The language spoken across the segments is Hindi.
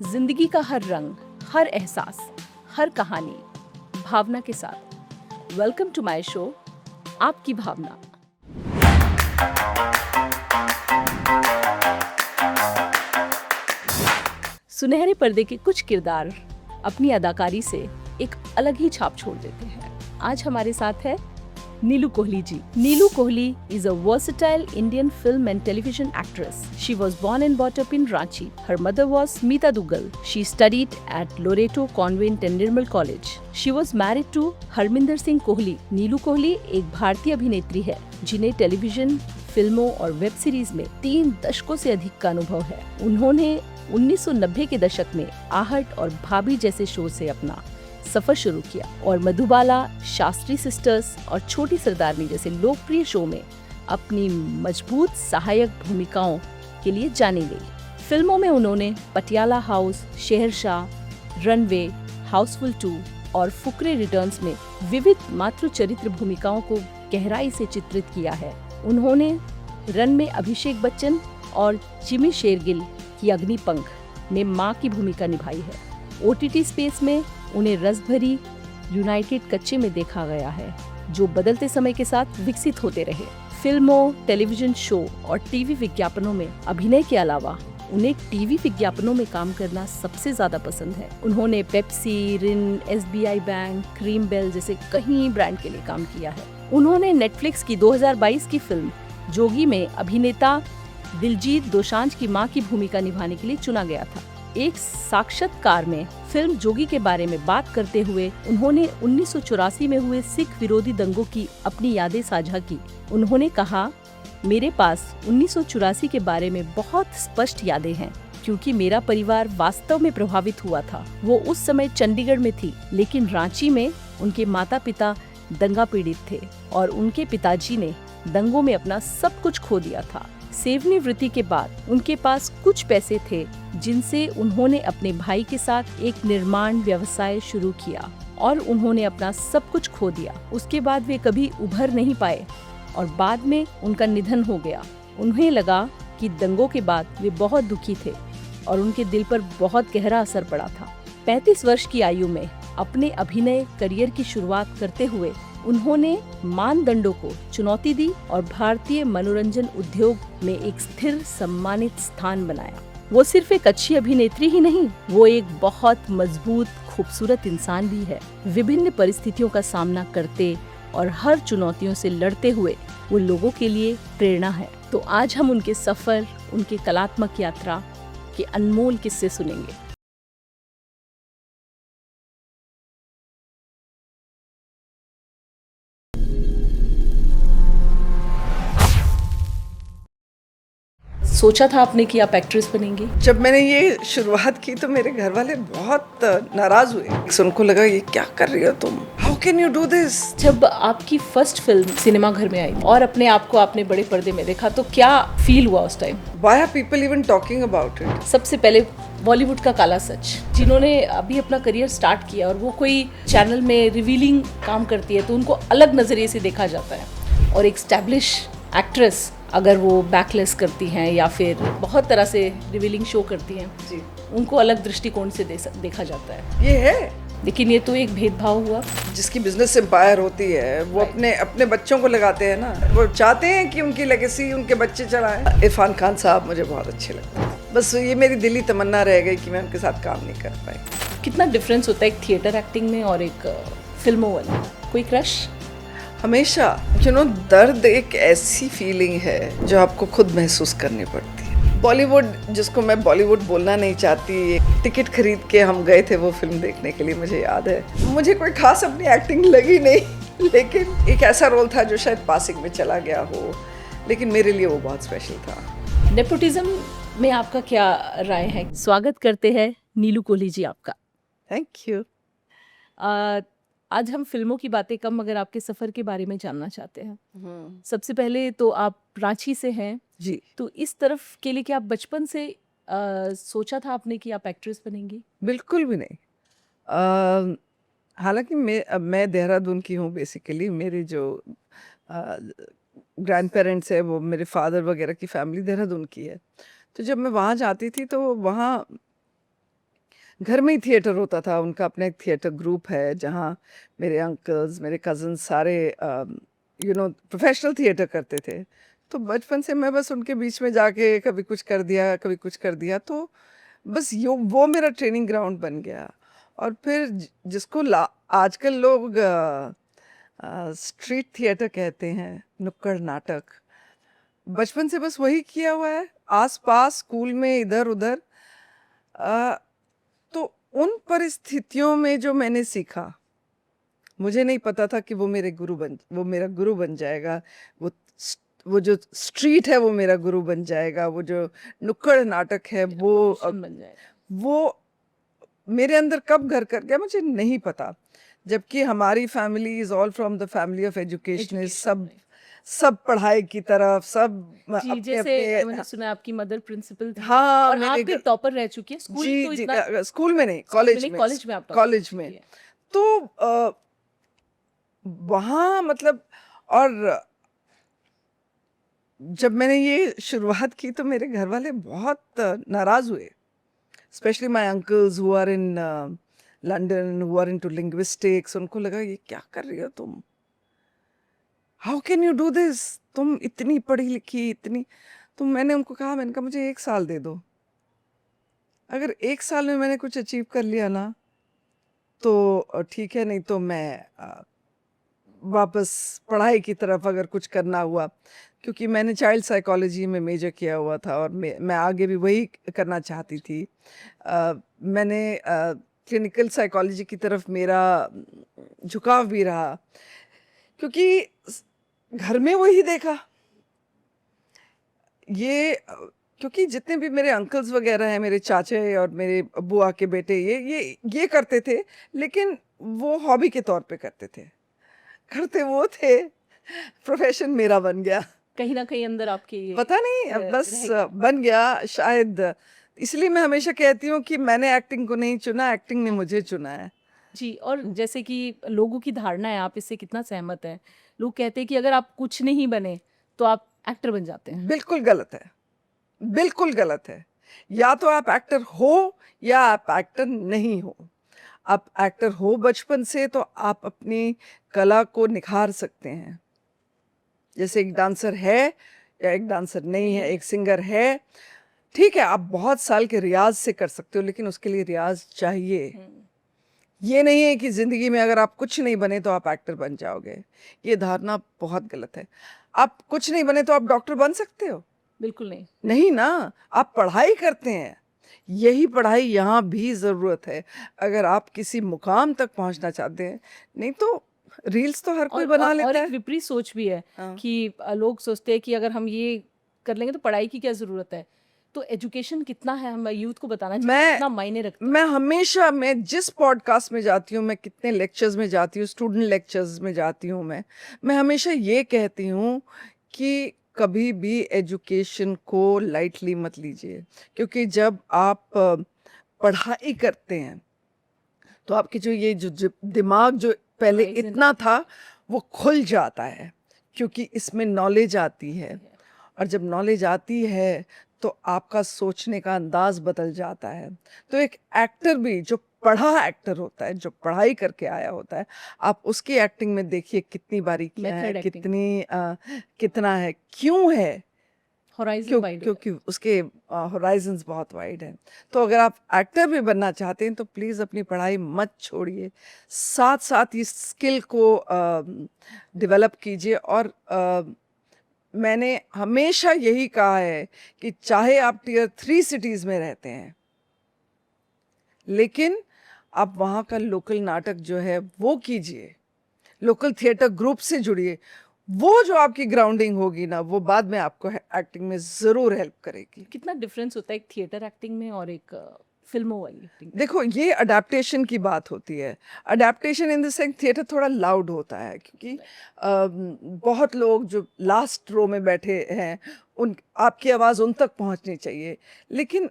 जिंदगी का हर रंग, हर एहसास, हर कहानी भावना के साथ। वेलकम टू माय शो आपकी भावना। सुनहरे पर्दे के कुछ किरदार अपनी अदाकारी से एक अलग ही छाप छोड़ देते हैं। आज हमारे साथ है नीलू कोहली जी। नीलू Kohli is a versatile Indian film and television actress. She was born and brought up in Ranchi. Her mother was Meeta Dugal. She studied at Loreto Convent and Nirmal College. She was married to Harminder Singh Kohli. नीलू कोहली एक भारतीय अभिनेत्री है जिन्हें टेलीविजन, फिल्मों और वेब सीरीज में 3 दशकों से अधिक का अनुभव है। उन्होंने 1990 के दशक में आहट और भाभी जैसे शो से अपना सफर शुरू किया और मधुबाला, शास्त्री सिस्टर्स और छोटी सरदारनी जैसे लोकप्रिय शो में अपनी मजबूत सहायक भूमिकाओं के लिए जानी गई। फिल्मों में उन्होंने पटियाला हाउस, शहरशाह, रनवे, हाउसफुल 2 और फुकरे रिटर्न्स में विविध मातृ चरित्र भूमिकाओं को गहराई से चित्रित किया है। उन्होंने रन में अभिषेक बच्चन और जिमी शेरगिल की अग्निपंख में मां की भूमिका निभाई है। ओटीटी स्पेस में उन्हें रसभरी यूनाइटेड कच्चे में देखा गया है, जो बदलते समय के साथ विकसित होते रहे। फिल्मों, टेलीविजन शो और टीवी विज्ञापनों में अभिनय के अलावा उन्हें टीवी विज्ञापनों में काम करना सबसे ज्यादा पसंद है। उन्होंने पेप्सी, रिन, एसबीआई बैंक, क्रीम बेल जैसे कई ब्रांड के लिए काम किया है। उन्होंने नेटफ्लिक्स की 2022 की फिल्म जोगी में अभिनेता दिलजीत दोसांझ की मां की भूमिका निभाने के लिए चुना गया था। एक साक्षात्कार में फिल्म जोगी के बारे में बात करते हुए उन्होंने 1984 में हुए सिख विरोधी दंगों की अपनी यादें साझा की। उन्होंने कहा, मेरे पास 1984 के बारे में बहुत स्पष्ट यादें हैं, क्योंकि मेरा परिवार वास्तव में प्रभावित हुआ था। वो उस समय चंडीगढ़ में थी, लेकिन रांची में उनके माता पिता दंगा पीड़ित थे और उनके पिताजी ने दंगों में अपना सब कुछ खो दिया था। सेवानिवृत्ति के बाद उनके पास कुछ पैसे थे, जिनसे उन्होंने अपने भाई के साथ एक निर्माण व्यवसाय शुरू किया और उन्होंने अपना सब कुछ खो दिया। उसके बाद वे कभी उभर नहीं पाए और बाद में उनका निधन हो गया। उन्हें लगा कि दंगों के बाद वे बहुत दुखी थे और उनके दिल पर बहुत गहरा असर पड़ा था। 35 वर्ष की आयु में अपने अभिनय करियर की शुरुआत करते हुए उन्होंने मानदंडों को चुनौती दी और भारतीय मनोरंजन उद्योग में एक स्थिर सम्मानित स्थान बनाया। वो सिर्फ एक अच्छी अभिनेत्री ही नहीं, वो एक बहुत मजबूत, खूबसूरत इंसान भी है। विभिन्न परिस्थितियों का सामना करते और हर चुनौतियों से लड़ते हुए वो लोगों के लिए प्रेरणा है। तो आज हम उनके सफर, उनके कलात्मक यात्रा के अनमोल किस्से सुनेंगे। सोचा था आपने कि आप एक्ट्रेस बनेंगी? जब मैंने ये शुरुआत की तो मेरे घर वाले बहुत नाराज हुए। उनको लगा, ये क्या कर रही हो तुम, how can you do this. जब आपकी फर्स्ट फिल्म सिनेमा घर में आई और अपने आप को आपने बड़े पर्दे में देखा, तो क्या फील हुआ उस time? Why are people even talking about it. सबसे पहले बॉलीवुड का काला सच, जिन्होंने अभी अपना करियर स्टार्ट किया और वो कोई चैनल में रिवीलिंग काम करती है तो उनको अलग नजरिए से देखा जाता है, और एक स्टैब्लिश एक्ट्रेस अगर वो बैकलेस करती हैं या फिर बहुत तरह से रिवीलिंग शो करती हैं जी, उनको अलग दृष्टिकोण से देखा जाता है। ये है, लेकिन ये तो एक भेदभाव हुआ। जिसकी बिजनेस एम्पायर होती है वो अपने बच्चों को लगाते हैं ना, वो चाहते हैं कि उनकी लेगेसी उनके बच्चे चलाएं। इरफान खान साहब मुझे बहुत अच्छे लगते हैं, बस ये मेरी दिली तमन्ना रह गई कि मैं उनके साथ काम नहीं कर पाई। कितना डिफरेंस होता है एक थिएटर एक्टिंग में और एक फिल्मों वाली? कोई क्रश? हमेशा दर्द एक ऐसी फीलिंग है जो आपको खुद महसूस करनी पड़ती है। बॉलीवुड, जिसको मैं बॉलीवुड बोलना नहीं चाहती, एक टिकट खरीद के हम गए थे वो फिल्म देखने के लिए, मुझे याद है। मुझे कोई खास अपनी एक्टिंग लगी नहीं, लेकिन एक ऐसा रोल था जो शायद पासिंग में चला गया हो, लेकिन मेरे लिए वो बहुत स्पेशल था। नेपोटिज्म में आपका क्या राय है? स्वागत करते हैं नीलू कोहली जी आपका। Thank you. आज हम फिल्मों की बातें कम मगर आपके सफर के बारे में जानना चाहते हैं। सबसे पहले तो आप रांची से हैं जी, तो इस तरफ के लिए क्या आप बचपन से सोचा था आपने कि आप एक्ट्रेस बनेंगी? बिल्कुल भी नहीं। हालांकि मैं देहरादून की हूँ बेसिकली। मेरे जो ग्रैंड पेरेंट्स है वो मेरे फादर वगैरह की फैमिली देहरादून की है। तो जब मैं वहाँ जाती थी तो वहाँ घर में ही थिएटर होता था, उनका अपना एक थिएटर ग्रुप है जहाँ मेरे अंकल्स, मेरे कज़न्स सारे प्रोफेशनल थिएटर करते थे। तो बचपन से मैं बस उनके बीच में जाके कभी कुछ कर दिया, कभी कुछ कर दिया, तो बस यो वो मेरा ट्रेनिंग ग्राउंड बन गया। और फिर जिसको आजकल लोग स्ट्रीट थिएटर कहते हैं, नुक्कड़ नाटक, बचपन से बस वही किया हुआ है, आस पास स्कूल में इधर उधर। तो उन परिस्थितियों में जो मैंने सीखा, मुझे नहीं पता था कि वो मेरा गुरु बन जाएगा। वो वो जो स्ट्रीट है वो मेरा गुरु बन जाएगा, वो जो नुक्कड़ नाटक है वो बन जाएगा। वो मेरे अंदर कब घर कर गया मुझे नहीं पता। जबकि हमारी family is all from the family of education, सब पढ़ाई की तरफ, सब जी, जैसे मैंने सुना आपकी मदर प्रिंसिपल थी। हाँ, और आप भी टॉपर रह चुकी हैं। स्कूल जी तो जी, इतना स्कूल में नहीं, कॉलेज में, कॉलेज में आप कॉलेज में। तो वहाँ मतलब, और जब मैंने ये शुरुआत की तो मेरे घर वाले बहुत नाराज हुए, specially my uncles who are in London, who are into linguistics. उनको लगा ये क्या कर रही हो तुम, how can you do this, तुम इतनी पढ़ी लिखी इतनी। तो मैंने उनको कहा, मैंने कहा मुझे 1 साल दे दो, अगर 1 साल में मैंने कुछ अचीव कर लिया ना तो ठीक है, नहीं तो मैं वापस पढ़ाई की तरफ अगर कुछ करना हुआ, क्योंकि मैंने चाइल्ड साइकोलॉजी में मेजर किया हुआ था और मैं आगे भी वही करना चाहती थी। मैंने क्लिनिकल साइकोलॉजी की तरफ मेरा झुकाव भी रहा, क्योंकि घर में वही देखा। क्योंकि जितने भी मेरे अंकल्स वगैरह हैं, मेरे चाचे और मेरे बुआ के बेटे, ये करते थे, लेकिन वो हॉबी के तौर पे करते थे, करते वो थे। प्रोफेशन मेरा बन गया, कहीं ना कहीं अंदर आपके पता नहीं, बस बन गया शायद। इसलिए मैं हमेशा कहती हूँ कि मैंने एक्टिंग को नहीं चुना, एक्टिंग ने मुझे चुना है। जी। और जैसे कि लोगों की धारणा है, आप इससे कितना सहमत हैं? लोग कहते हैं कि अगर आप कुछ नहीं बने तो आप एक्टर बन जाते हैं। बिल्कुल गलत है, बिल्कुल गलत है। या तो आप एक्टर हो या आप एक्टर नहीं हो। आप एक्टर हो बचपन से तो आप अपनी कला को निखार सकते हैं। जैसे एक डांसर है या एक डांसर नहीं है, एक सिंगर है, ठीक है, आप बहुत साल के रियाज से कर सकते हो, लेकिन उसके लिए रियाज चाहिए। ये नहीं है कि जिंदगी में अगर आप कुछ नहीं बने तो आप एक्टर बन जाओगे। ये धारणा बहुत गलत है। आप कुछ नहीं बने तो आप डॉक्टर बन सकते हो? बिल्कुल नहीं। नहीं ना, आप पढ़ाई करते हैं, यही पढ़ाई यहाँ भी ज़रूरत है अगर आप किसी मुकाम तक पहुँचना चाहते हैं। नहीं तो रील्स तो हर कोई बना और लेता एक है। विपरीत सोच भी है हाँ। कि लोग सोचते हैं कि अगर हम ये कर लेंगे तो पढ़ाई की क्या ज़रूरत है। तो एजुकेशन कितना है, हम यूथ को बताना चाहिए, कितना मायने रखता है। मैं हमेशा, मैं जिस पॉडकास्ट में जाती हूँ, मैं कितने लेक्चर्स में जाती हूँ, स्टूडेंट लेक्चर्स में जाती हूँ, मैं हमेशा ये कहती हूँ कि कभी भी एजुकेशन को लाइटली मत लीजिए, क्योंकि जब आप पढ़ाई करते हैं तो आपकी जो दिमाग जो पहले इतना था वो खुल जाता है, क्योंकि इसमें नॉलेज आती है। और जब नॉलेज आती है तो आपका सोचने का अंदाज बदल जाता है। तो एक एक्टर भी जो पढ़ा एक्टर होता है, जो पढ़ाई करके आया होता है, आप उसकी एक्टिंग में देखिए कितनी बारीकियां हैं, कितना है, क्यों है, क्योंकि उसके होराइजन्स बहुत वाइड हैं। तो अगर आप एक्टर भी बनना चाहते हैं तो प्लीज़ अपनी पढ़ाई मत छोड़िए, साथ साथ इस स्किल को डेवलप कीजिए। और मैंने हमेशा यही कहा है कि चाहे आप टियर 3 सिटीज़ में रहते हैं, लेकिन आप वहाँ का लोकल नाटक जो है वो कीजिए, लोकल थिएटर ग्रुप से जुड़िए। वो जो आपकी ग्राउंडिंग होगी ना, वो बाद में आपको एक्टिंग में ज़रूर हेल्प करेगी। कितना डिफरेंस होता है एक थिएटर एक्टिंग में और एक फिल्मों वाली एक्टिंग? देखो, ये अडेप्टेशन की बात होती है। Adaptation in the sense theatre थोड़ा लाउड होता है, क्योंकि बहुत लोग जो लास्ट रो में बैठे हैं, उन आपकी आवाज़ उन तक पहुंचनी चाहिए। लेकिन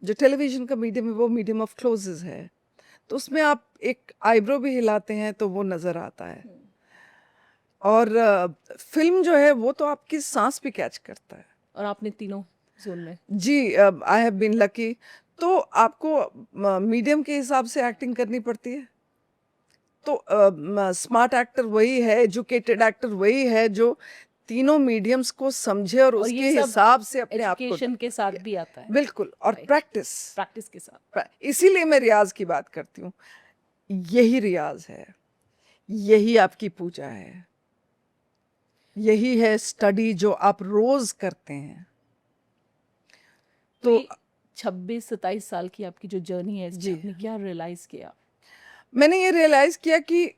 जो टेलीविज़न का मीडियम है वो मीडियम ऑफ क्लोजेस है, तो उसमें आप एक आईब्रो भी हिलाते हैं तो वो नज़र आता है। और फिल्म जो है वो तो आपकी सांस भी कैच करता है। और आपने तीनों जोन में? जी, आई हैव बीन लकी। तो आपको मीडियम के हिसाब से एक्टिंग करनी पड़ती है। तो स्मार्ट एक्टर वही है, एजुकेटेड एक्टर वही है जो तीनों मीडियम्स को समझे और और ये उसके सब हिसाब से अपने आप को एजुकेशन के साथ भी आता है, बिल्कुल, और Right. प्रैक्टिस, प्रैक्टिस के साथ। इसीलिए मैं रियाज की बात करती हूँ। यही रियाज है, यही आपकी पूजा है, यही है स्टडी जो आप रोज करते हैं। तो तो ये 26-27 साल की आपकी जो जर्नी है, इसमें जी, आपने क्या रियलाइज किया? मैंने ये रियलाइज किया कि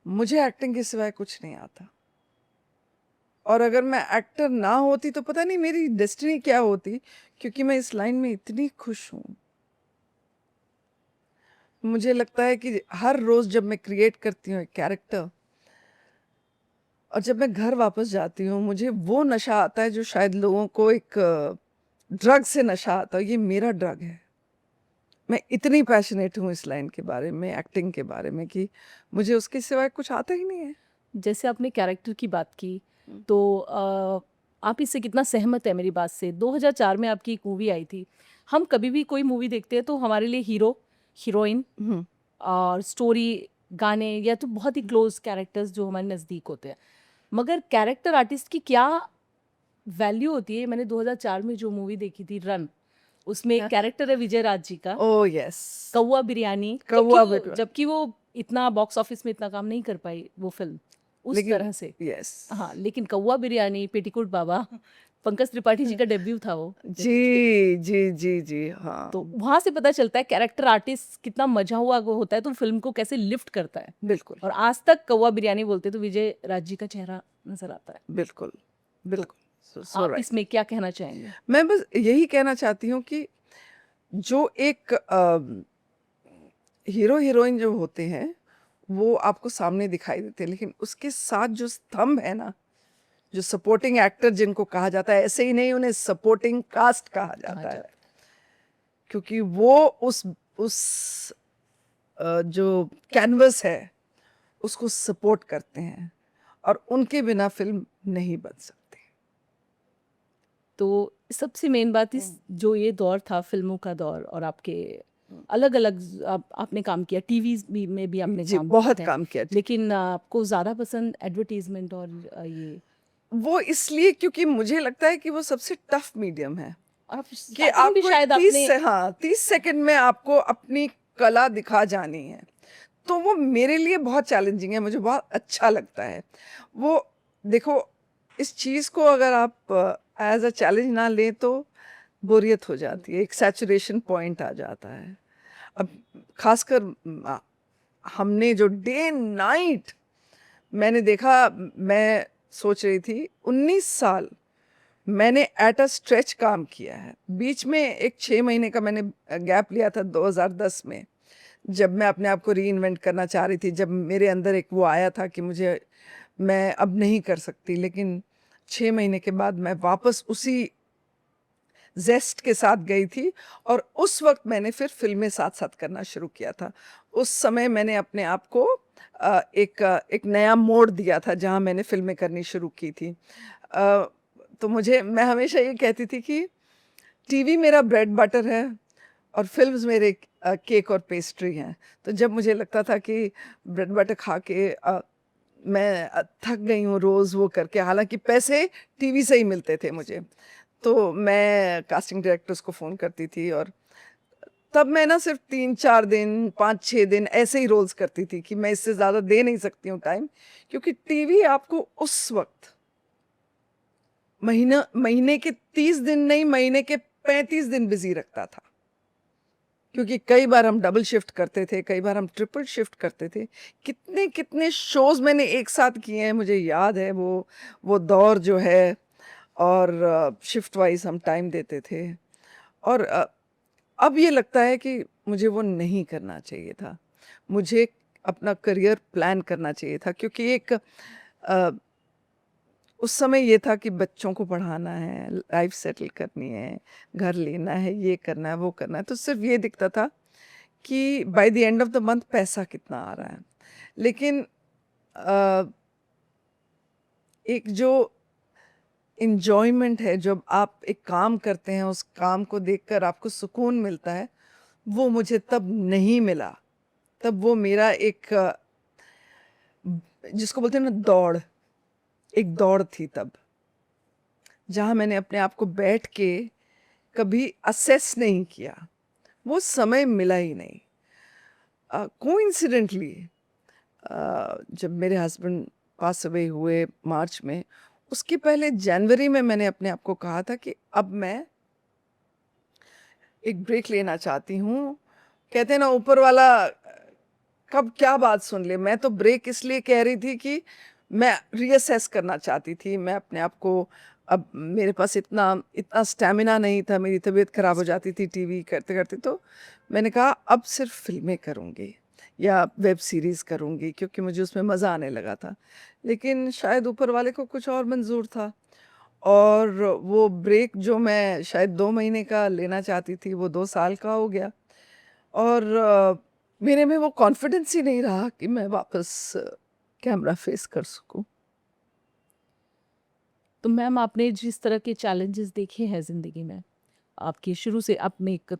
मुझे एक्टिंग के सिवाय कुछ नहीं आता, और अगर मैं एक्टर ना होती तो पता नहीं मेरी डेस्टिनी क्या होती, क्योंकि मैं इस लाइन में इतनी खुश हूँ। मुझे लगता है कि हर रोज जब मैं क्रिएट करती हूँ एक कैरेक्टर, और जब मैं घर वापस जाती हूँ, मुझे वो नशा आता है जो शायद लोगों को एक ड्रग से नशा आता है। ये मेरा ड्रग है। मैं इतनी पैशनेट हूँ इस लाइन के बारे में, एक्टिंग के बारे में, कि मुझे उसके सिवाय कुछ आता ही नहीं है। जैसे आपने कैरेक्टर की बात की, तो आप इससे कितना सहमत है मेरी बात से? 2004 में आपकी एक मूवी आई थी। हम कभी भी कोई मूवी देखते हैं तो हमारे लिए हीरो, हीरोइन हम्म, और स्टोरी, गाने, या तो बहुत ही क्लोज कैरेक्टर्स जो हमारे नज़दीक होते हैं। मगर कैरेक्टर आर्टिस्ट की क्या वैल्यू होती है? मैंने 2004 में जो मूवी देखी थी रन, उसमें एक कैरेक्टर है विजय राज जी का, ओह यस, कौवा बिरयानी। कौवा बिरयानी। जबकि वो इतना बॉक्स ऑफिस में इतना काम नहीं कर पाई वो फिल्म उस लेकिन तरह से। यस, हाँ, लेकिन कौवा बिरयानी, पेटीकोट बाबा, पंकज त्रिपाठी जी का डेब्यू था वो। जी जी जी जी, हाँ, तो वहां से पता चलता है कैरेक्टर आर्टिस्ट कितना मजा हुआ वो होता है, तो फिल्म को कैसे लिफ्ट करता है। बिल्कुल और आज तक कौवा बिरयानी बोलते तो विजय राज जी का चेहरा नजर आता है। बिल्कुल बिल्कुल, सो आप राइट। इसमें क्या कहना चाहेंगे? मैं बस यही कहना चाहती हूँ कि जो एक हीरो हीरोइन जो होते हैं वो आपको सामने दिखाई देते हैं, लेकिन उसके साथ जो स्तंभ है ना, जो सपोर्टिंग एक्टर जिनको कहा जाता है, ऐसे ही नहीं, उन्हें सपोर्टिंग कास्ट कहा कहा जाता है, जाता क्योंकि वो उस जो कैनवस है उसको सपोर्ट करते हैं, और उनके बिना फिल्म नहीं बन सकती। तो सबसे मेन बात इस जो ये दौर था फिल्मों का दौर, और आपके अलग अलग आपने काम किया, टीवी में भी आपने जी, काम बहुत किया है, काम किया। लेकिन आपको ज़्यादा पसंद एडवर्टीजमेंट और ये, वो इसलिए क्योंकि मुझे लगता है कि वो सबसे टफ मीडियम है, और आप कि स्टार्टिंग भी आपको शायद 30 आपने, से, हाँ, 30 सेकंड में आपको अपनी कला दिखा जानी है। तो वो मेरे लिए बहुत चैलेंजिंग है, मुझे बहुत अच्छा लगता है वो। देखो, इस चीज़ को अगर आप एज अ चैलेंज ना लें तो बोरियत हो जाती है, एक सैचुरेशन पॉइंट आ जाता है। अब खासकर हमने जो डे नाइट, मैंने देखा, मैं सोच रही थी 19 साल मैंने एट अ स्ट्रेच काम किया है। बीच में एक 6 महीने का मैंने गैप लिया था 2010 में, जब मैं अपने आप को री इन्वेंट करना चाह रही थी, जब मेरे अंदर एक वो आया था कि मुझे, मैं अब नहीं कर सकती। लेकिन 6 महीने के बाद मैं वापस उसी जेस्ट के साथ गई थी, और उस वक्त मैंने फिर फिल्में साथ साथ करना शुरू किया था। उस समय मैंने अपने आप को एक नया मोड़ दिया था जहाँ मैंने फिल्में करनी शुरू की थी। तो मैं हमेशा ये कहती थी कि टीवी मेरा ब्रेड बटर है और फिल्म्स मेरे केक और पेस्ट्री हैं। तो जब मुझे लगता था कि ब्रेड बटर खा के मैं थक गई हूँ रोज़ वो करके, हालांकि पैसे टीवी से ही मिलते थे मुझे, तो मैं कास्टिंग डायरेक्टर्स को फ़ोन करती थी, और तब मैं ना सिर्फ 3-4 दिन, 5-6 दिन ऐसे ही रोल्स करती थी कि मैं इससे ज़्यादा दे नहीं सकती हूँ टाइम, क्योंकि टीवी आपको उस वक्त महीने के 30 दिन नहीं, महीने के 35 दिन बिजी रखता था, क्योंकि कई बार हम डबल शिफ्ट करते थे, कई बार हम ट्रिपल शिफ्ट करते थे। कितने कितने शोज मैंने एक साथ किए हैं, मुझे याद है वो दौर जो है। और शिफ्ट वाइज हम टाइम देते थे, और अब ये लगता है कि मुझे वो नहीं करना चाहिए था। मुझे अपना करियर प्लान करना चाहिए था, क्योंकि एक उस समय ये था कि बच्चों को पढ़ाना है, लाइफ सेटल करनी है, घर लेना है, ये करना है, वो करना है, तो सिर्फ ये दिखता था कि by the end of the month पैसा कितना आ रहा है। लेकिन अ, एक जो इंजॉयमेंट है, जब आप एक काम करते हैं उस काम को देखकर आपको सुकून मिलता है, वो मुझे तब नहीं मिला। तब वो मेरा एक जिसको बोलते हैं ना दौड़, एक दौड़ थी तब, जहाँ मैंने अपने आप को बैठ के कभी असेस नहीं किया, वो समय मिला ही नहीं। कोइंसिडेंटली जब मेरे हस्बैंड पास अवे हुए मार्च में, उसके पहले जनवरी में मैंने अपने आप को कहा था कि अब मैं एक ब्रेक लेना चाहती हूँ। कहते हैं ना ऊपर वाला कब क्या बात सुन ले। मैं तो ब्रेक इसलिए कह रही थी कि मैं रीअसेस करना चाहती थी मैं अपने आप को। अब मेरे पास इतना इतना स्टैमिना नहीं था, मेरी तबीयत खराब हो जाती थी टीवी करते करते। तो मैंने कहा अब सिर्फ फिल्में करूँगी या वेब सीरीज़ करूँगी, क्योंकि मुझे उसमें मज़ा आने लगा था। लेकिन शायद ऊपर वाले को कुछ और मंजूर था, और वो ब्रेक जो मैं शायद 2 महीने का लेना चाहती थी वो 2 साल का हो गया। और मेरे में वो कॉन्फिडेंस ही नहीं रहा कि मैं वापस कैमरा फेस कर सकूं। तो मैम आपने जिस तरह के चैलेंजेस देखे हैं ज़िंदगी में, आपके शुरू से आपने एक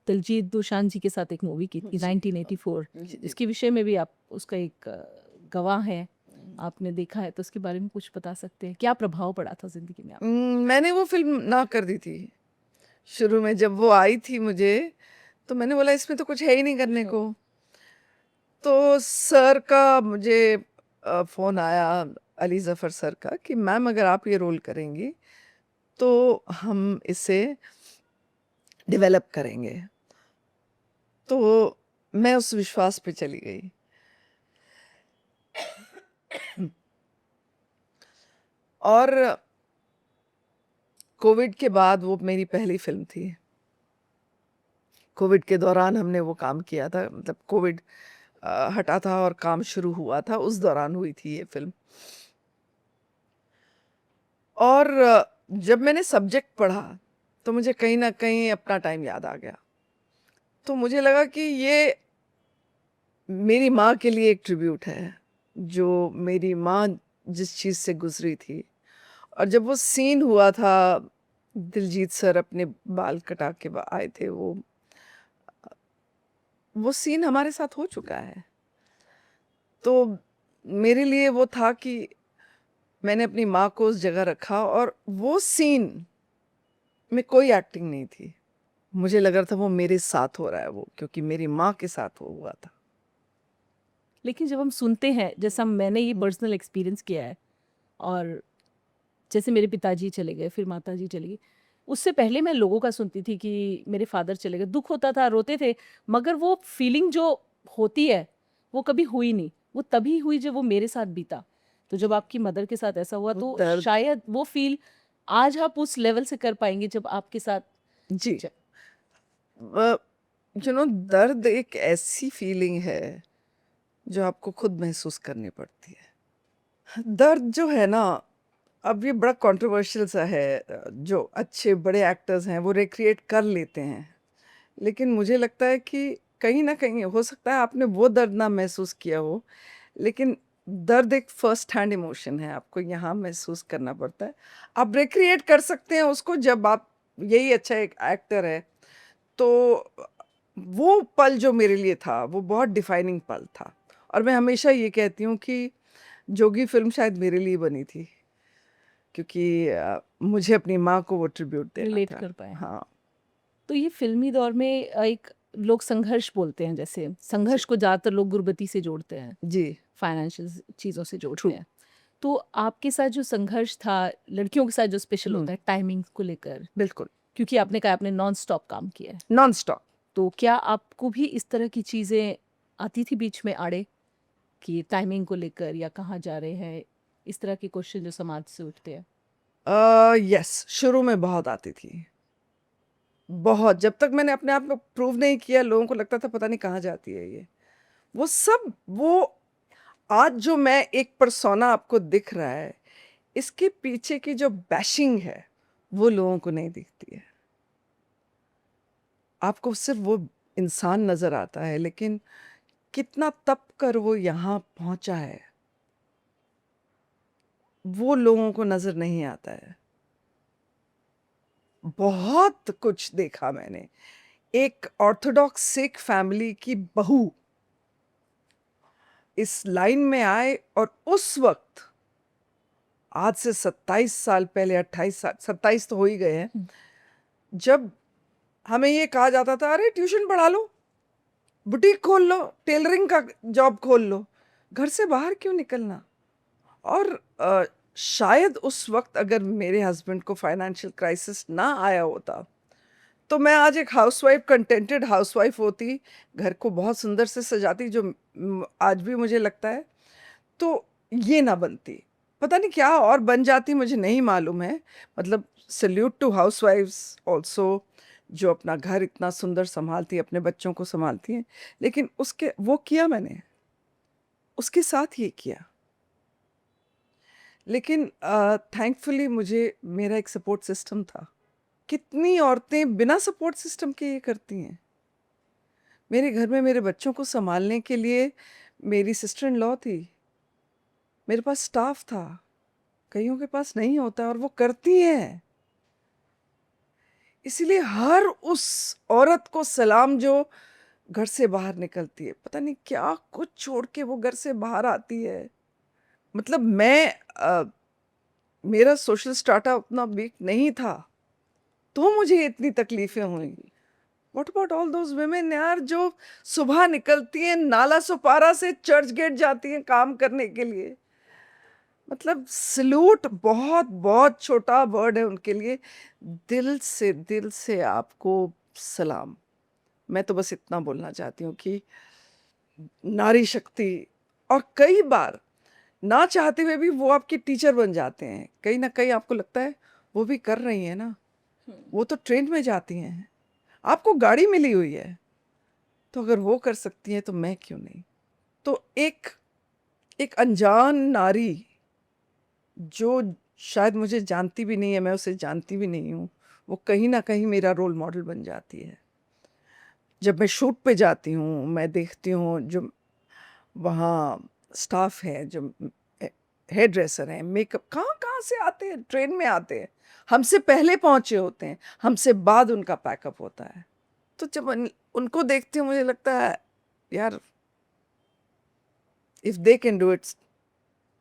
दिलजीत दोसांझ जी के साथ एक मूवी की थी जी 1984, जी। जिसके विषय में भी आप उसका एक गवाह हैं, आपने देखा है, तो उसके बारे में कुछ बता सकते हैं? क्या प्रभाव पड़ा था ज़िंदगी में आप? मैंने वो फिल्म ना कर दी थी शुरू में। जब वो आई थी मुझे, तो मैंने बोला इसमें तो कुछ है ही नहीं करने को। तो सर का मुझे फ़ोन आया, अली ज़फ़र सर का, कि मैम अगर आप ये रोल करेंगी तो हम इसे डेवलप करेंगे। तो मैं उस विश्वास पे चली गई। और कोविड के बाद वो मेरी पहली फ़िल्म थी। कोविड के दौरान हमने वो काम किया था, मतलब कोविड हटा था और काम शुरू हुआ था, उस दौरान हुई थी ये फ़िल्म। और जब मैंने सब्जेक्ट पढ़ा, तो मुझे कहीं न कहीं अपना टाइम याद आ गया। तो मुझे लगा कि ये मेरी माँ के लिए एक ट्रिब्यूट है, जो मेरी माँ जिस चीज़ से गुज़री थी। और जब वो सीन हुआ था, दिलजीत सर अपने बाल कटा के आए थे, वो सीन हमारे साथ हो चुका है। तो मेरे लिए वो था कि मैंने अपनी माँ को उस जगह रखा, और वो सीन में कोई एक्टिंग नहीं थी। मुझे लग रहा था वो मेरे साथ हो रहा है, वो क्योंकि मेरी माँ के साथ वो हुआ था। लेकिन जब हम सुनते हैं, जैसा मैंने ये पर्सनल एक्सपीरियंस किया है, और जैसे मेरे पिताजी चले गए, फिर माताजी चली गई, उससे पहले मैं लोगों का सुनती थी कि मेरे फादर चले गए, दुःख होता था, रोते थे, मगर वो फीलिंग जो होती है, वो कभी हुई नहीं। वो तभी हुई जब वो मेरे साथ बीता। तो जब आपकी मदर के साथ ऐसा हुआ, वो तो दर्द, शायद वो फ़ील आज आप उस लेवल से कर पाएँगे जब आपके साथ जी, ज दर्द एक ऐसी फीलिंग है जो आपको खुद महसूस करनी पड़ती है। दर्द जो है ना, अब ये बड़ा कंट्रोवर्शियल सा है। जो अच्छे बड़े एक्टर्स हैं वो रिक्रिएट कर लेते हैं, लेकिन मुझे लगता है कि कहीं न कहीं हो सकता है आपने वो दर्द ना महसूस किया हो, लेकिन दर्द एक फर्स्ट हैंड इमोशन है, आपको यहाँ महसूस करना पड़ता है। आप रिक्रिएट कर सकते हैं उसको जब आप, यही अच्छा एक एक्टर है। तो वो पल जो मेरे लिए था, वो बहुत डिफाइनिंग पल था। और मैं हमेशा ये कहती हूँ कि जोगी फ़िल्म शायद मेरे लिए बनी थी, क्योंकि मुझे अपनी माँ को वो ट्रिब्यूट देना रिलेट था। कर पाएँ। हाँ, तो ये फ़िल्मी दौर में एक लोग संघर्ष बोलते हैं, जैसे जी, संघर्ष को ज़्यादातर लोग गुर्बती से जोड़ते हैं, जी, फाइनेंशियल चीज़ों से ट्रू। जोड़ते हैं। तो आपके साथ जो संघर्ष था, लड़कियों के साथ जो स्पेशल हुँ, होता है टाइमिंग को लेकर, बिल्कुल, क्योंकि आपने कहा आपने नॉन स्टॉप काम किया है, नॉन स्टॉप। तो क्या आपको भी इस तरह की चीज़ें आती थी बीच में आड़े, कि टाइमिंग को लेकर या कहाँ जा रहे हैं, इस तरह के क्वेश्चन जो समाज से उठते हैं? यस, शुरू में बहुत आती थी। बहुत, जब तक मैंने अपने आप को प्रूव नहीं किया, लोगों को लगता था पता नहीं कहाँ जाती है ये। वो सब, वो आज जो मैं एक पर्सोना आपको दिख रहा है, इसके पीछे की जो बैशिंग है, वो लोगों को नहीं दिखती है। आपको सिर्फ़ वो इंसान नज़र आता है, लेकिन कितना तप कर वो यहाँ पहुँचा है, वो लोगों को नज़र नहीं आता है। बहुत कुछ देखा मैंने। एक ऑर्थोडॉक्स सिख फैमिली की बहू इस लाइन में आए, और उस वक्त आज से 27 साल पहले, 28 साल, 27 तो हो ही गए हैं, जब हमें ये कहा जाता था अरे ट्यूशन पढ़ा लो, बुटीक खोल लो, टेलरिंग का जॉब खोल लो, घर से बाहर क्यों निकलना। और शायद उस वक्त अगर मेरे हस्बैंड को फाइनेंशियल क्राइसिस ना आया होता तो मैं आज एक हाउसवाइफ, कंटेंटेड हाउसवाइफ होती, घर को बहुत सुंदर से सजाती, जो आज भी मुझे लगता है, तो ये ना बनती। पता नहीं क्या और बन जाती, मुझे नहीं मालूम है। मतलब सल्यूट टू हाउसवाइफ्स ऑल्सो, जो अपना घर इतना सुंदर संभालती है, अपने बच्चों को संभालती हैं। लेकिन उसके वो किया मैंने, उसके साथ ये किया। लेकिन थैंकफुली मुझे मेरा एक सपोर्ट सिस्टम था। कितनी औरतें बिना सपोर्ट सिस्टम के ये करती हैं। मेरे घर में मेरे बच्चों को संभालने के लिए मेरी सिस्टर इन लॉ थी, मेरे पास स्टाफ था, कईयों के पास नहीं होता, और वो करती हैं। इसीलिए हर उस औरत को सलाम जो घर से बाहर निकलती है, पता नहीं क्या कुछ छोड़ के वो घर से बाहर आती है। मतलब मेरा सोशल स्टाटा उतना वीक नहीं था, तो मुझे इतनी तकलीफें हुई। What about all those women यार, जो सुबह निकलती हैं, नाला सुपारा से चर्च गेट जाती हैं काम करने के लिए। मतलब सलूट, बहुत बहुत छोटा वर्ड है उनके लिए। दिल से आपको सलाम। मैं तो बस इतना बोलना चाहती हूँ कि नारी शक्ति, और कई बार ना चाहते हुए भी वो आपके टीचर बन जाते हैं। कहीं ना कहीं आपको लगता है वो भी कर रही है ना, वो तो ट्रेन में जाती हैं, आपको गाड़ी मिली हुई है, तो अगर वो कर सकती है तो मैं क्यों नहीं। तो एक अनजान नारी जो शायद मुझे जानती भी नहीं है, मैं उसे जानती भी नहीं हूँ, वो कहीं ना कहीं मेरा रोल मॉडल बन जाती है। जब मैं शूट पे जाती हूँ, मैं देखती हूँ जो वहाँ स्टाफ है, जो हेयर ड्रेसर हैं, मेकअप कहाँ कहाँ से आते हैं, ट्रेन में आते हैं, हमसे पहले पहुँचे होते हैं, हमसे बाद उनका पैकअप होता है। तो जब उनको देखती हूँ मुझे लगता है यार, if they can do it,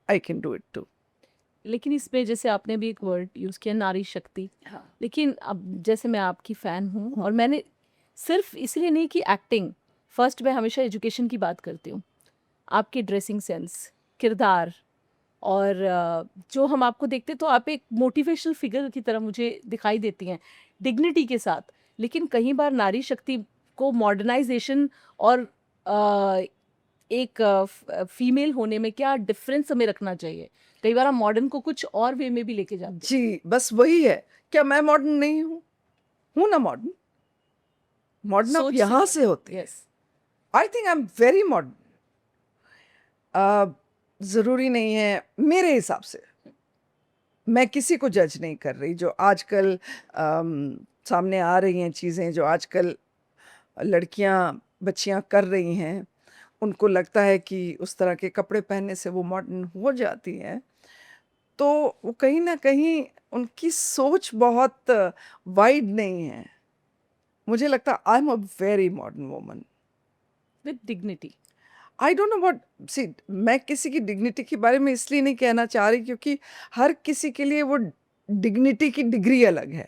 I can do it too. लेकिन इसमें जैसे आपने भी एक वर्ड यूज़ किया, नारी शक्ति। लेकिन अब जैसे मैं आपकी फ़ैन हूँ, और मैंने सिर्फ इसलिए नहीं कि एक्टिंग, फर्स्ट मैं हमेशा एजुकेशन की बात करती हूँ। आपकी ड्रेसिंग सेंस, किरदार, और जो हम आपको देखते तो आप एक मोटिवेशनल फिगर की तरह मुझे दिखाई देती हैं, डिग्निटी के साथ। लेकिन कई बार नारी शक्ति को मॉडर्नाइजेशन और एक फीमेल होने में क्या डिफरेंस हमें रखना चाहिए? कई बार हम मॉडर्न को कुछ और वे में भी लेके जाते हैं। जी, बस वही है। क्या मैं मॉडर्न नहीं हूँ? हूँ ना मॉडर्न। मॉडर्न आप यहाँ से होते हैं। Yes, I think I am very modern. ज़रूरी नहीं है मेरे हिसाब से। मैं किसी को जज नहीं कर रही। जो आजकल सामने आ रही हैं चीज़ें, जो आजकल लड़कियां बच्चियां कर रही हैं, उनको लगता है कि उस तरह के कपड़े पहनने से वो मॉडर्न हो जाती हैं, तो वो कहीं ना कहीं उनकी सोच बहुत वाइड नहीं है। मुझे लगता है I am a very modern woman. With dignity. I don't know what, see मैं किसी की डिग्निटी के बारे में इसलिए नहीं कहना चाह रही क्योंकि हर किसी के लिए वो डिग्निटी की डिग्री अलग है।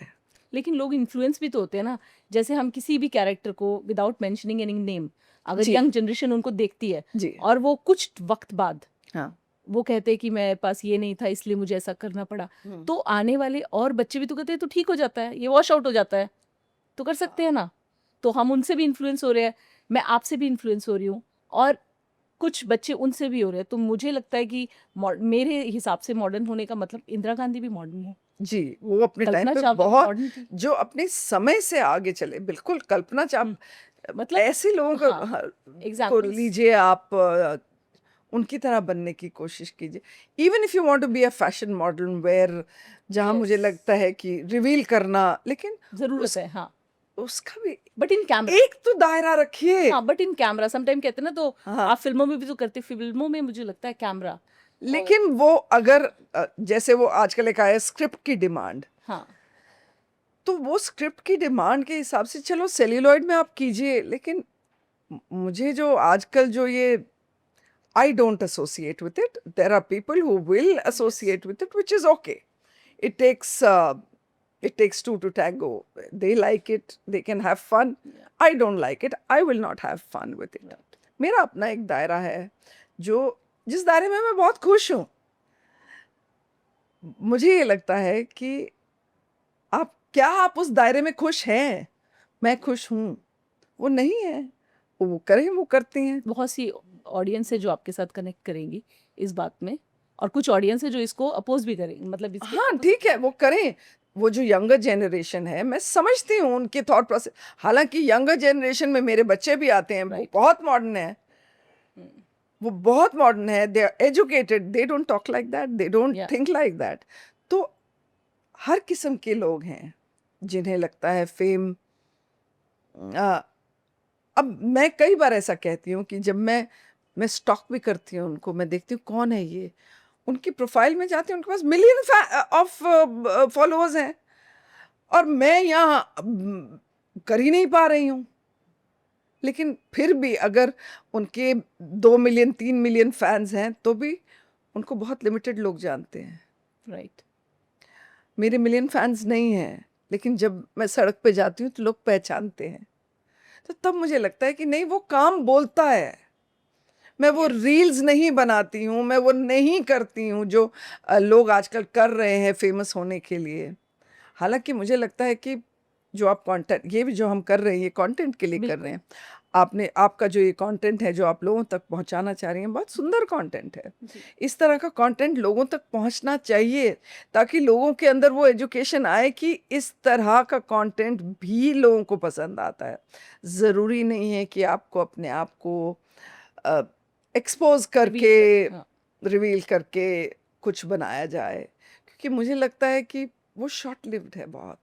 लेकिन लोग इन्फ्लुएंस भी तो होते हैं ना। जैसे हम किसी भी कैरेक्टर को विदाउट मेंशनिंग एनी नेम, अगर जी। यंग जनरेशन उनको देखती है जी। और वो कुछ वक्त बाद हाँ। वो कहते हैं कि मेरे पास ये नहीं था इसलिए मुझे ऐसा करना पड़ा, तो आने वाले और बच्चे भी तो कहते हैं तो ठीक हो जाता है, ये वॉश आउट हो जाता है, तो कर सकते हैं ना। तो हम उनसे भी इन्फ्लुएंस हो रहे हैं, मैं आपसे भी इन्फ्लुएंस हो रही हूँ, और कुछ बच्चे उनसे भी हो रहे हैं। तो मुझे लगता है कि मेरे हिसाब से मॉडर्न होने का मतलब इंदिरा गांधी भी मॉडर्न है, जी, वो अपने टाइम कल्पना पे चावला बहुत, मॉडर्न थी। जो अपने समय से आगे चले। बिल्कुल, कल्पना चावला मतलब ऐसे लोगों को, हाँ, हाँ, को एग्जाम्पल्स। लीजिए आप, उनकी तरह बनने की कोशिश कीजिए। Even if you want to be a fashion model, where जहाँ मुझे Yes. लगता है कि रिवील करना, लेकिन जरूरत है, हाँ, उसका भी बट इन कैमरा। एक तो दायरा रखिए। हाँ, बट इन कैमरा समटाइम कहते हैं ना, तो हाँ। आप फिल्मों में भी तो करते, फिल्मों में मुझे लगता है कैमरा। लेकिन वो अगर जैसे वो आजकल एक आया स्क्रिप्ट की डिमांड, हाँ, तो वो स्क्रिप्ट की डिमांड के हिसाब से चलो सेल्यूलॉइड में आप कीजिए, लेकिन मुझे जो आजकल जो ये I don't associate with it. There are people who will associate with it, which is okay. It takes two to tango. They like it. They can have fun. I don't like it. I will not have fun with it. मेरा अपना एक दायरा है जो जिस दायरे में मैं बहुत खुश हूँ. मुझे ये लगता है कि आप उस दायरे में खुश हैं. मैं खुश हूँ. वो नहीं है, वो करें, वो करती हैं. बहुत सी ऑडियंस है जो आपके साथ कनेक्ट करेंगी इस बात में, और कुछ ऑडियंस है जो इसको अपोज भी करेंगे, मतलब इसके हाँ ठीक है, वो करें. वो जो यंगर जनरेशन है, मैं समझती हूँ उनके थॉट प्रोसेस. हालांकि यंगर जनरेशन में मेरे बच्चे भी आते हैं, वो बहुत मॉडर्न है. वो बहुत मॉडर्न है. They are educated. They don't talk like that. They don't think like that. तो हर किस्म के लोग हैं जिन्हें लगता है फेम. अब मैं कई बार ऐसा कहती हूँ कि जब मैं स्टॉक भी करती हूँ उनको, मैं देखती हूँ कौन है ये, उनकी प्रोफाइल में जाती हूँ, उनके पास मिलियन ऑफ फॉलोअर्स हैं, और मैं यहाँ कर ही नहीं पा रही हूँ. लेकिन फिर भी अगर उनके 2 मिलियन 3 मिलियन फैंस हैं तो भी उनको बहुत लिमिटेड लोग जानते हैं. राइट. मेरे मिलियन फैंस नहीं हैं, लेकिन जब मैं सड़क पे जाती हूँ तो लोग पहचानते हैं. तो तब मुझे लगता है कि नहीं, वो काम बोलता है. मैं वो रील्स नहीं बनाती हूँ, मैं वो नहीं करती हूँ जो लोग आजकल कर रहे हैं फेमस होने के लिए. हालांकि मुझे लगता है कि जो आप कंटेंट, ये भी जो हम कर रहे हैं, ये कंटेंट के लिए कर रहे हैं. आपका जो ये कंटेंट है जो आप लोगों तक पहुंचाना चाह रही हैं, बहुत सुंदर कंटेंट है. इस तरह का कंटेंट लोगों तक पहुंचना चाहिए, ताकि लोगों के अंदर वो एजुकेशन आए कि इस तरह का कंटेंट भी लोगों को पसंद आता है. ज़रूरी नहीं है कि आपको अपने आप को एक्सपोज करके, रिवील करके कुछ बनाया जाए, क्योंकि मुझे लगता है कि वो शॉर्ट लिव्ड है बहुत,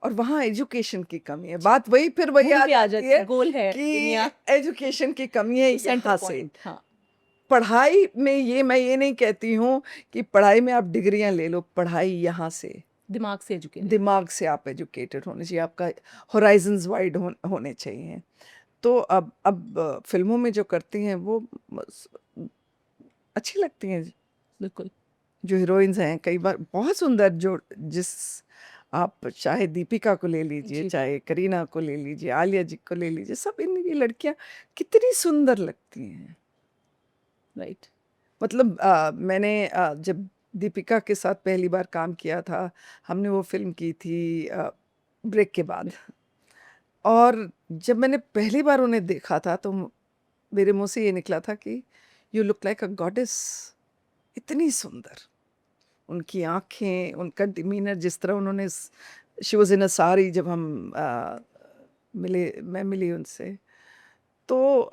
और वहाँ एजुकेशन की कमी है. बात वही आ जाती है, गोल है कि एजुकेशन की कमी है यहाँ से. हाँ. पढ़ाई में मैं ये नहीं कहती हूँ कि पढ़ाई में आप डिग्रियां ले लो. पढ़ाई यहाँ से, दिमाग से आप एजुकेटेड होने चाहिए. आपका होराइजन्स वाइड होने चाहिए. तो अब फिल्मों में जो करती हैं वो अच्छी लगती हैं. बिल्कुल. जो हीरोइंस हैं कई बार बहुत सुंदर, जिस आप चाहे दीपिका को ले लीजिए, चाहे करीना को ले लीजिए, आलिया जी को ले लीजिए, सब इनकी लड़कियां कितनी सुंदर लगती हैं. राइट. मतलब मैंने जब दीपिका के साथ पहली बार काम किया था, हमने वो फिल्म की थी ब्रेक के बाद, और जब मैंने पहली बार उन्हें देखा था तो मेरे मुंह से ये निकला था कि you look like a goddess. इतनी सुंदर उनकी आंखें, उनका डिमीनर, जिस तरह उन्होंने, शी वॉज इन अ साड़ी. जब हम मैं मिली उनसे, तो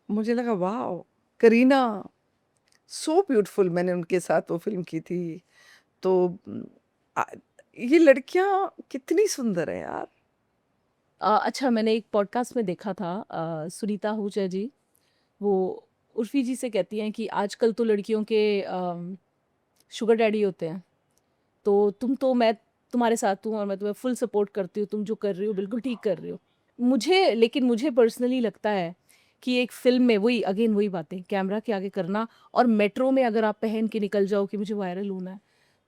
मुझे लगा वाह, करीना सो ब्यूटीफुल. मैंने उनके साथ वो फिल्म की थी. तो ये लड़कियां कितनी सुंदर है यार. अच्छा, मैंने एक पॉडकास्ट में देखा था, सुनीता आहूजा जी, वो उर्फी जी से कहती हैं कि आजकल तो लड़कियों के शुगर डैडी होते हैं, तो मैं तुम्हारे साथ हूँ और मैं तुम्हें फुल सपोर्ट करती हूँ, तुम जो कर रही हो बिल्कुल ठीक कर रही हो. लेकिन मुझे पर्सनली लगता है कि एक फिल्म में वही बातें कैमरा के आगे करना, और मेट्रो में अगर आप पहन के निकल जाओ कि मुझे वायरल होना है,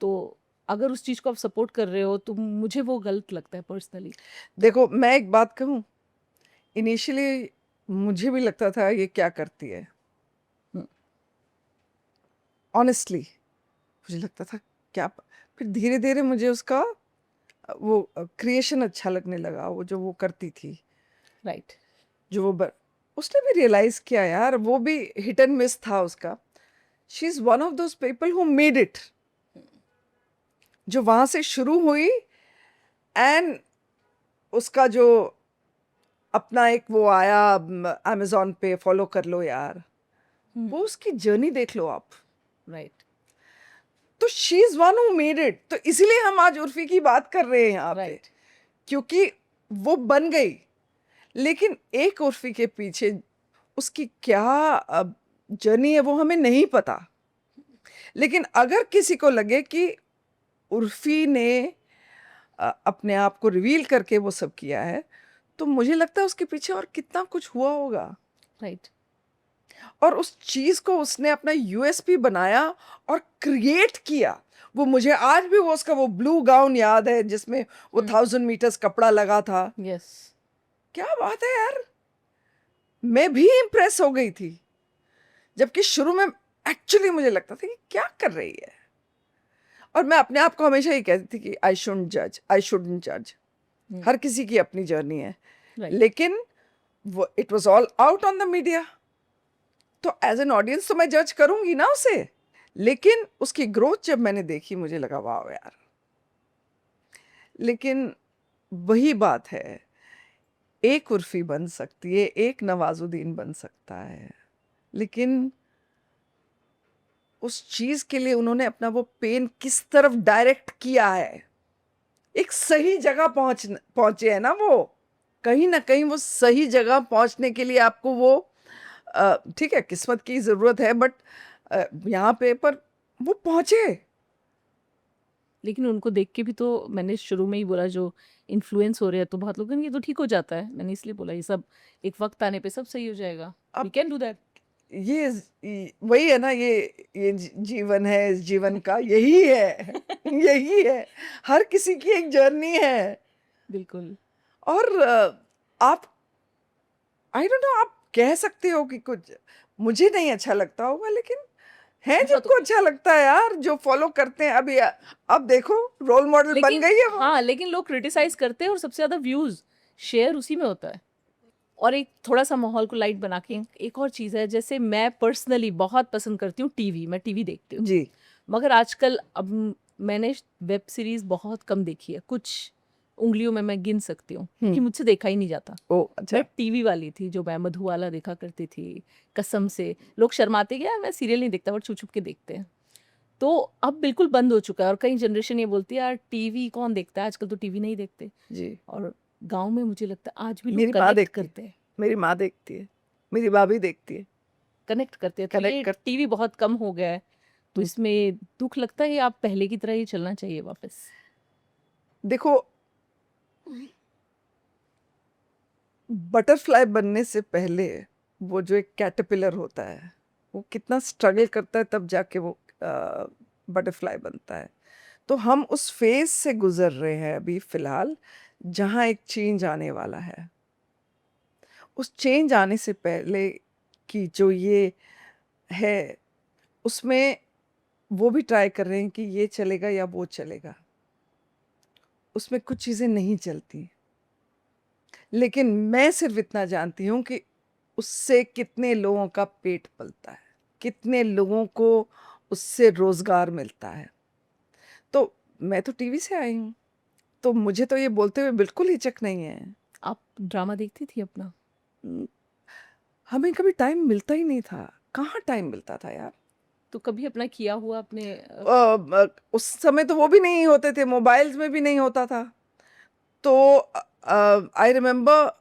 तो अगर उस चीज़ को आप सपोर्ट कर रहे हो तो मुझे वो गलत लगता है पर्सनली. देखो, मैं एक बात कहूँ, इनिशियली मुझे भी लगता था ये क्या करती है. ऑनेस्टली मुझे लगता था क्या. फिर धीरे धीरे मुझे उसका वो क्रिएशन अच्छा लगने लगा, वो जो वो करती थी. राइट. जो वो उसने भी रियलाइज किया यार, वो भी हिट एंड मिस था उसका. She is one of those people who made it, जो वहां से शुरू हुई, एंड उसका जो अपना एक वो आया अमेजोन पे, फॉलो कर लो यार, वो उसकी जर्नी देख लो आप. राइट. तो she is one who made it. तो इसीलिए हम आज उर्फी की बात कर रहे हैं यहाँ पे, क्योंकि वो बन गई. लेकिन एक उर्फी के पीछे उसकी क्या जर्नी है वो हमें नहीं पता. लेकिन अगर किसी को लगे कि उर्फी ने अपने आप को रिवील करके वो सब किया है, तो मुझे लगता है उसके पीछे और कितना कुछ हुआ होगा। राइट। और उस चीज को उसने अपना यूएसपी बनाया और क्रिएट किया। वो मुझे आज भी वो उसका वो ब्लू गाउन याद है जिसमें वो 1000 मीटर्स कपड़ा लगा था। यस। क्या बात है यार, मैं भी इम्प्रेस हो गई थी। जबकि शुरू में एक्चुअली मुझे लगता था कि क्या कर रही है, और मैं अपने आप को हमेशा ही कहती थी कि आई शुडंट जज। हर किसी की अपनी जर्नी है, राइट। लेकिन वो it was all out on the media, तो एज एन ऑडियंस तो मैं जज करूंगी ना उसे। लेकिन उसकी ग्रोथ जब मैंने देखी मुझे लगा वाह यार। लेकिन वही बात है, एक उर्फी बन सकती है, एक नवाजुद्दीन बन सकता है, लेकिन उस चीज के लिए उन्होंने अपना वो पेन किस तरफ डायरेक्ट किया है। एक सही जगह पहुंचे हैं ना वो, कहीं ना कहीं वो सही जगह पहुंचने के लिए आपको वो ठीक है किस्मत की जरूरत है, बट यहाँ पे पर वो पहुंचे। लेकिन उनको देख के भी तो मैंने शुरू में ही बोला, जो इन्फ्लुएंस हो रहे हैं तो बहुत लोग कहेंगे ये तो ठीक हो जाता है। मैंने इसलिए बोला ये सब एक वक्त आने पे सब सही हो जाएगा, वी अब कैन डू दैट। वही है ना, ये जीवन है, इस जीवन का यही है यही है, हर किसी की एक जर्नी है। बिल्कुल। और आप आई डोंट नो, आप कह सकते हो कि कुछ मुझे नहीं अच्छा लगता होगा, लेकिन है बहुत जिनको अच्छा लगता है यार, जो फॉलो करते हैं। अभी अब देखो रोल मॉडल बन लेकिन गई है वो। हाँ, लेकिन लोग क्रिटिसाइज करते हैं और सबसे ज्यादा व्यूज शेयर उसी में होता है। और एक थोड़ा सा माहौल को लाइट बना के एक और चीज़ है, जैसे मैं पर्सनली बहुत पसंद करती हूँ टीवी, मैं टीवी देखती हूँ। जी मगर आजकल अब मैंने वेब सीरीज बहुत कम देखी है, कुछ उंगलियों में मैं गिन सकती हूँ कि मुझसे देखा ही नहीं जाता। ओ मैं अच्छा। टीवी वाली थी जो मैं मधुबाला देखा करती थी, कसम से। लोग शर्माते कि यार मैं सीरियल नहीं देखता, बट छुप छुप के देखते हैं। तो अब बिल्कुल बंद हो चुका है, और कई जनरेशन ये बोलती है यार टीवी कौन देखता है आजकल, तो टीवी नहीं देखते। जी और गांव में मुझे लगता है आज भी लोग मेरी माँ कनेक्ट देखती है, करते हैं, मेरी माँ देखती है, मेरी भाभी देखती है। कनेक्ट करते हैं। तो कनेक्ट ये कर टीवी बहुत कम हो गया है, तो इसमें दुख लगता है। ये आप पहले की तरह ही चलना चाहिए वापस। देखो, बटरफ्लाई बनने से पहले वो जो एक कैटरपिलर होता है, वो कितना स्ट्रगल करता है, तब जाके वो बटरफ्लाई बनता है। तो हम उस फेज से गुजर रहे हैं अभी फिलहाल, जहाँ एक चेंज आने वाला है। उस चेंज आने से पहले की जो ये है, उसमें वो भी ट्राई कर रहे हैं कि ये चलेगा या वो चलेगा। उसमें कुछ चीज़ें नहीं चलती, लेकिन मैं सिर्फ इतना जानती हूँ कि उससे कितने लोगों का पेट पलता है, कितने लोगों को उससे रोजगार मिलता है। तो मैं तो टीवी से आई हूँ, तो मुझे तो ये बोलते हुए बिल्कुल हिचक नहीं है। आप ड्रामा देखती थी अपना? हम्म, हमें कभी टाइम मिलता ही नहीं था, कहाँ टाइम मिलता था यार। तो कभी अपना किया हुआ अपने उस समय तो वो भी नहीं होते थे, मोबाइल्स में भी नहीं होता था। तो आई रिमेम्बर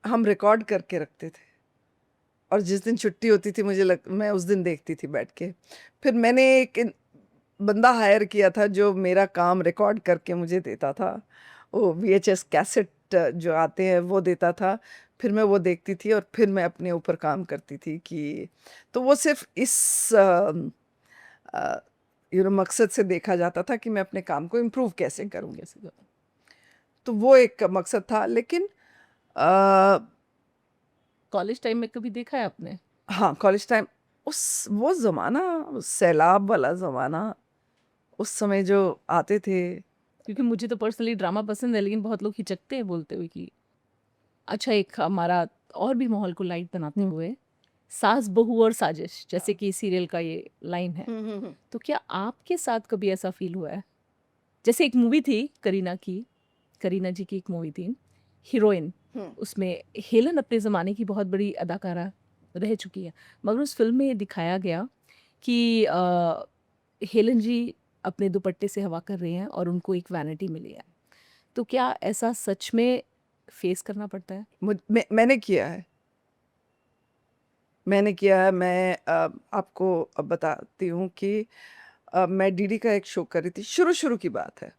हम रिकॉर्ड करके रखते थे, और जिस दिन छुट्टी होती थी मैं उस दिन देखती थी बैठ के। फिर मैंने एक बंदा हायर किया था जो मेरा काम रिकॉर्ड करके मुझे देता था। वो वीएचएस कैसेट जो आते हैं वो देता था। फिर मैं वो देखती थी और फिर मैं अपने ऊपर काम करती थी कि, तो वो सिर्फ इस मकसद से देखा जाता था कि मैं अपने काम को इम्प्रूव कैसे करूँ। कैसे करो? तो वो एक मकसद था। लेकिन अ, कॉलेज टाइम में कभी देखा है आपने? हाँ, कॉलेज टाइम, उस वो ज़माना, सैलाब वाला ज़माना, उस समय जो आते थे। क्योंकि मुझे तो पर्सनली ड्रामा पसंद है, लेकिन बहुत लोग हिचकते हैं बोलते हुए कि अच्छा। एक हमारा और भी माहौल को लाइट बनाते हुए, सास बहू और साजिश जैसे कि सीरियल का ये लाइन है, तो क्या आपके साथ कभी ऐसा फील हुआ है? जैसे एक मूवी थी करीना की, करीना जी की एक मूवी थी हीरोइन, उसमें हेलन अपने ज़माने की बहुत बड़ी अदाकारा रह चुकी है, मगर उस फिल्म में ये दिखाया गया कि हेलन जी अपने दुपट्टे से हवा कर रही हैं और उनको एक वैनिटी मिली है। तो क्या ऐसा सच में फेस करना पड़ता है? मैंने किया है, मैंने किया है। मैं आपको अब बताती हूँ कि मैं डीडी का एक शो कर रही थी, शुरू शुरू की बात है।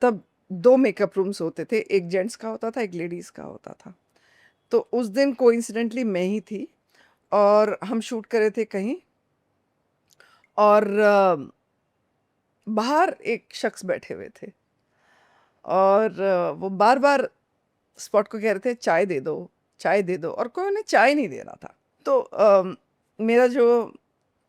तब 2 मेकअप रूम्स होते थे, एक जेंट्स का होता था, एक लेडीज़ का होता था। तो उस दिन कोइंसिडेंटली मैं ही थी और हम शूट कर रहे थे कहीं और बाहर एक शख्स बैठे हुए थे और वो बार-बार स्पॉट को कह रहे थे चाय दे दो और कोई उन्हें चाय नहीं दे रहा था। तो मेरा जो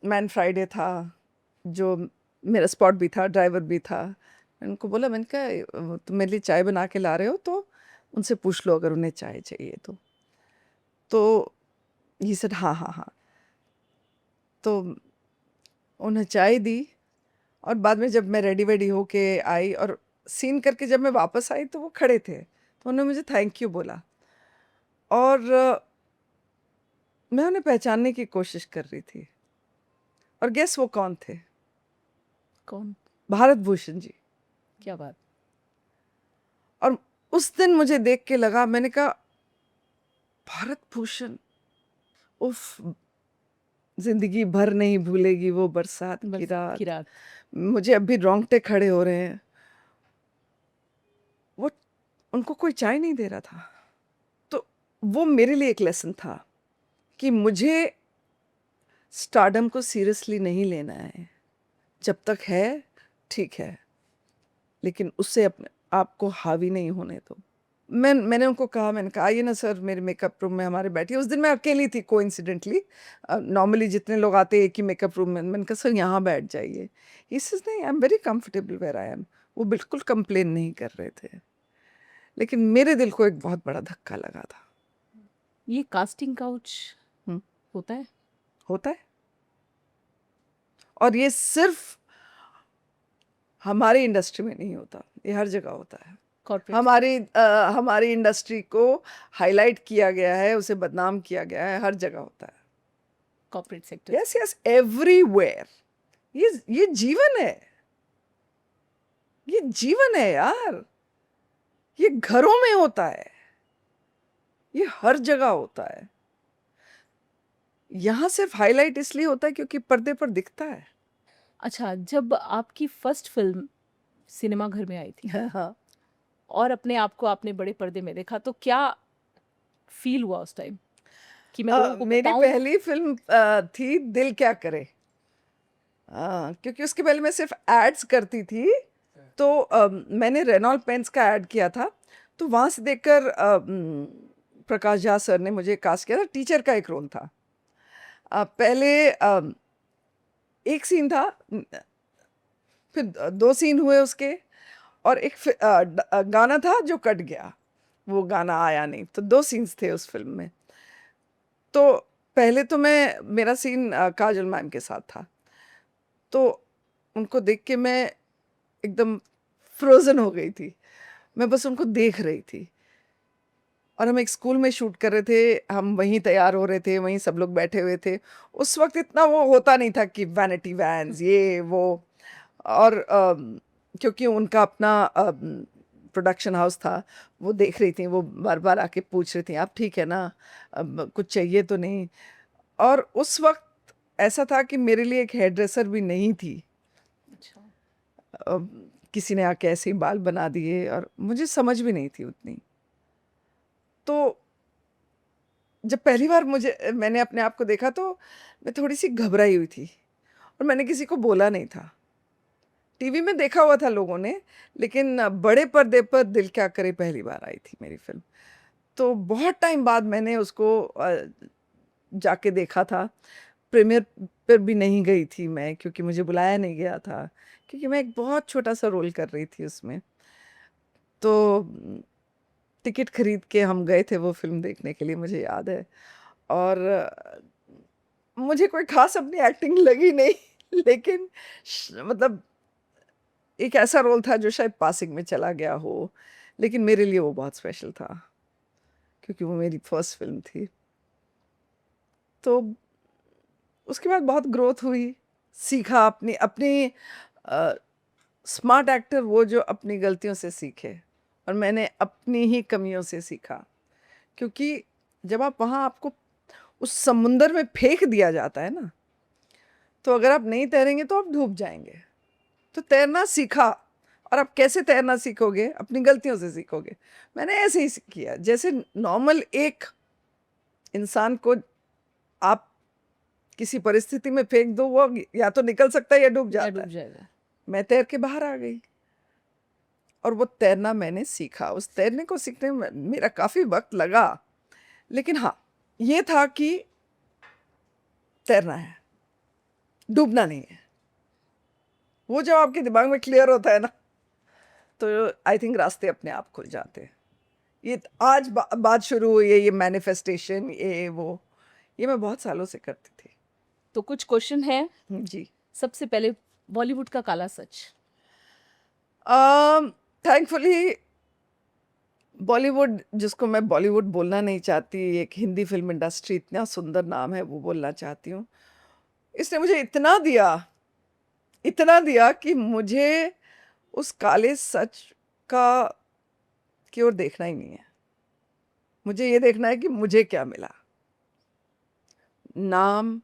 मैन फ्राइडे था, जो मेरा स्पॉट भी था, ड्राइवर भी था, मैंने उनको बोला, मैंने कहा तुम मेरे लिए चाय बना के ला रहे हो तो उनसे पूछ लो अगर उन्हें चाय चाहिए तो ही सेड हाँ, हाँ, हाँ। तो उन्हें चाय दी और बाद में जब मैं रेडी-वेडी होके आई और सीन करके जब मैं वापस आई तो वो खड़े थे। तो उन्होंने मुझे थैंक यू बोला और मैं उन्हें पहचानने की कोशिश कर रही थी और गेस वो कौन थे? कौन? भारत भूषण जी। क्या बात। और उस दिन मुझे देख के लगा, मैंने कहा भारत भूषण, उफ, जिंदगी भर नहीं भूलेगी वो बरसात की की रात। रात। मुझे अब भी रोंगटे खड़े हो रहे हैं। वो उनको कोई चाय नहीं दे रहा था। तो वो मेरे लिए एक लेसन था कि मुझे स्टारडम को सीरियसली नहीं लेना है। जब तक है ठीक है, लेकिन उससे अपने आप को हावी नहीं होने दो। मैंने उनको कहा, मैंने कहा आइए ना सर मेरे मेकअप रूम में हमारे बैठिए। उस दिन मैं अकेली थी कोइंसिडेंटली, नॉर्मली जितने लोग आते हैं एक ही मेकअप रूम में। मैंने कहा सर यहाँ बैठ जाइए। ही सेज नहीं, I am very comfortable where I am. वो बिल्कुल कंप्लेन नहीं कर रहे थे, लेकिन मेरे दिल को एक बहुत बड़ा धक्का लगा था। ये कास्टिंग काउच हम्म, होता है? होता है और ये सिर्फ हमारी इंडस्ट्री में नहीं होता, ये हर जगह होता है। कॉर्पोरेट। हमारी इंडस्ट्री को हाईलाइट किया गया है, उसे बदनाम किया गया है, हर जगह होता है। Corporate sector. Yes yes, everywhere. ये जीवन है, ये जीवन है यार। ये घरों में होता है, ये हर जगह होता है। यहाँ सिर्फ हाईलाइट इसलिए होता है क्योंकि पर्दे पर दिखता है। अच्छा, जब आपकी फर्स्ट फिल्म सिनेमा घर में आई थी हाँ। और अपने आप को आपने बड़े पर्दे में देखा, तो क्या फील हुआ उस टाइम कि मैं लोगों को मेरी बताऊं? पहली फिल्म थी दिल क्या करे। क्योंकि उसके पहले मैं सिर्फ एड्स करती थी। तो मैंने रेनॉल्ड पेंट्स का ऐड किया था, तो वहाँ से देखकर प्रकाश झा सर ने मुझे कास्ट किया था। टीचर का एक रोल था। पहले एक सीन था, फिर 2 सीन हुए उसके, और एक गाना था जो कट गया, वो गाना आया नहीं। तो 2 सीन्स थे उस फिल्म में। तो पहले तो मेरा सीन काजल मैम के साथ था। तो उनको देख के मैं एकदम फ्रोजन हो गई थी। मैं बस उनको देख रही थी और हम एक स्कूल में शूट कर रहे थे। हम वहीं तैयार हो रहे थे, वहीं सब लोग बैठे हुए थे। उस वक्त इतना वो होता नहीं था कि वैनिटी वैन्स ये वो। और क्योंकि उनका अपना प्रोडक्शन हाउस था, वो देख रही थी, वो बार बार आके पूछ रही थी आप ठीक है ना, अब कुछ चाहिए तो नहीं। और उस वक्त ऐसा था कि मेरे लिए एक हेयर ड्रेसर भी नहीं थी। अच्छा। किसी ने आके ऐसे ही बाल बना दिए और मुझे समझ भी नहीं थी उतनी। तो जब पहली बार मैंने अपने आप को देखा तो मैं थोड़ी सी घबराई हुई थी और मैंने किसी को बोला नहीं था। टीवी में देखा हुआ था लोगों ने, लेकिन बड़े पर्दे पर दिल क्या करे पहली बार आई थी मेरी फिल्म। तो बहुत टाइम बाद मैंने उसको जाके देखा था। प्रीमियर पर भी नहीं गई थी मैं, क्योंकि मुझे बुलाया नहीं गया था, क्योंकि मैं एक बहुत छोटा सा रोल कर रही थी उसमें। तो टिकट खरीद के हम गए थे वो फिल्म देखने के लिए, मुझे याद है। और मुझे कोई खास अपनी एक्टिंग लगी नहीं लेकिन मतलब एक ऐसा रोल था जो शायद पासिंग में चला गया हो, लेकिन मेरे लिए वो बहुत स्पेशल था क्योंकि वो मेरी फर्स्ट फिल्म थी। तो उसके बाद बहुत ग्रोथ हुई, सीखा। अपनी अपनी स्मार्ट एक्टर वो जो अपनी गलतियों से सीखे, और मैंने अपनी ही कमियों से सीखा। क्योंकि जब आप वहाँ, आपको उस समुंदर में फेंक दिया जाता है ना, तो अगर आप नहीं तैरेंगे तो आप डूब जाएंगे। तो तैरना सीखा और आप कैसे तैरना सीखोगे? अपनी गलतियों से सीखोगे। मैंने ऐसे ही किया, जैसे नॉर्मल एक इंसान को आप किसी परिस्थिति में फेंक दो, वो या तो निकल सकता है या डूब या जाता डूब है। जाएगा। मैं तैर के बाहर आ गई और वो तैरना मैंने सीखा। उस तैरने को सीखने में मेरा काफ़ी वक्त लगा, लेकिन हाँ, ये था कि तैरना है, डूबना नहीं है। वो जब आपके दिमाग में क्लियर होता है ना, तो आई थिंक रास्ते अपने आप खुल जाते हैं। ये आज बात शुरू हुई है, ये मैनिफेस्टेशन, ये वो, ये मैं बहुत सालों से करती थी। तो कुछ क्वेश्चन है। जी। सबसे पहले, बॉलीवुड का काला सच। थैंकफुली बॉलीवुड, जिसको मैं बॉलीवुड बोलना नहीं चाहती, एक हिंदी फिल्म इंडस्ट्री, इतना सुंदर नाम है, वो बोलना चाहती हूँ। इसने मुझे इतना दिया कि मुझे उस काले सच का की ओर देखना ही नहीं है। मुझे ये देखना है कि मुझे क्या मिला। नाम,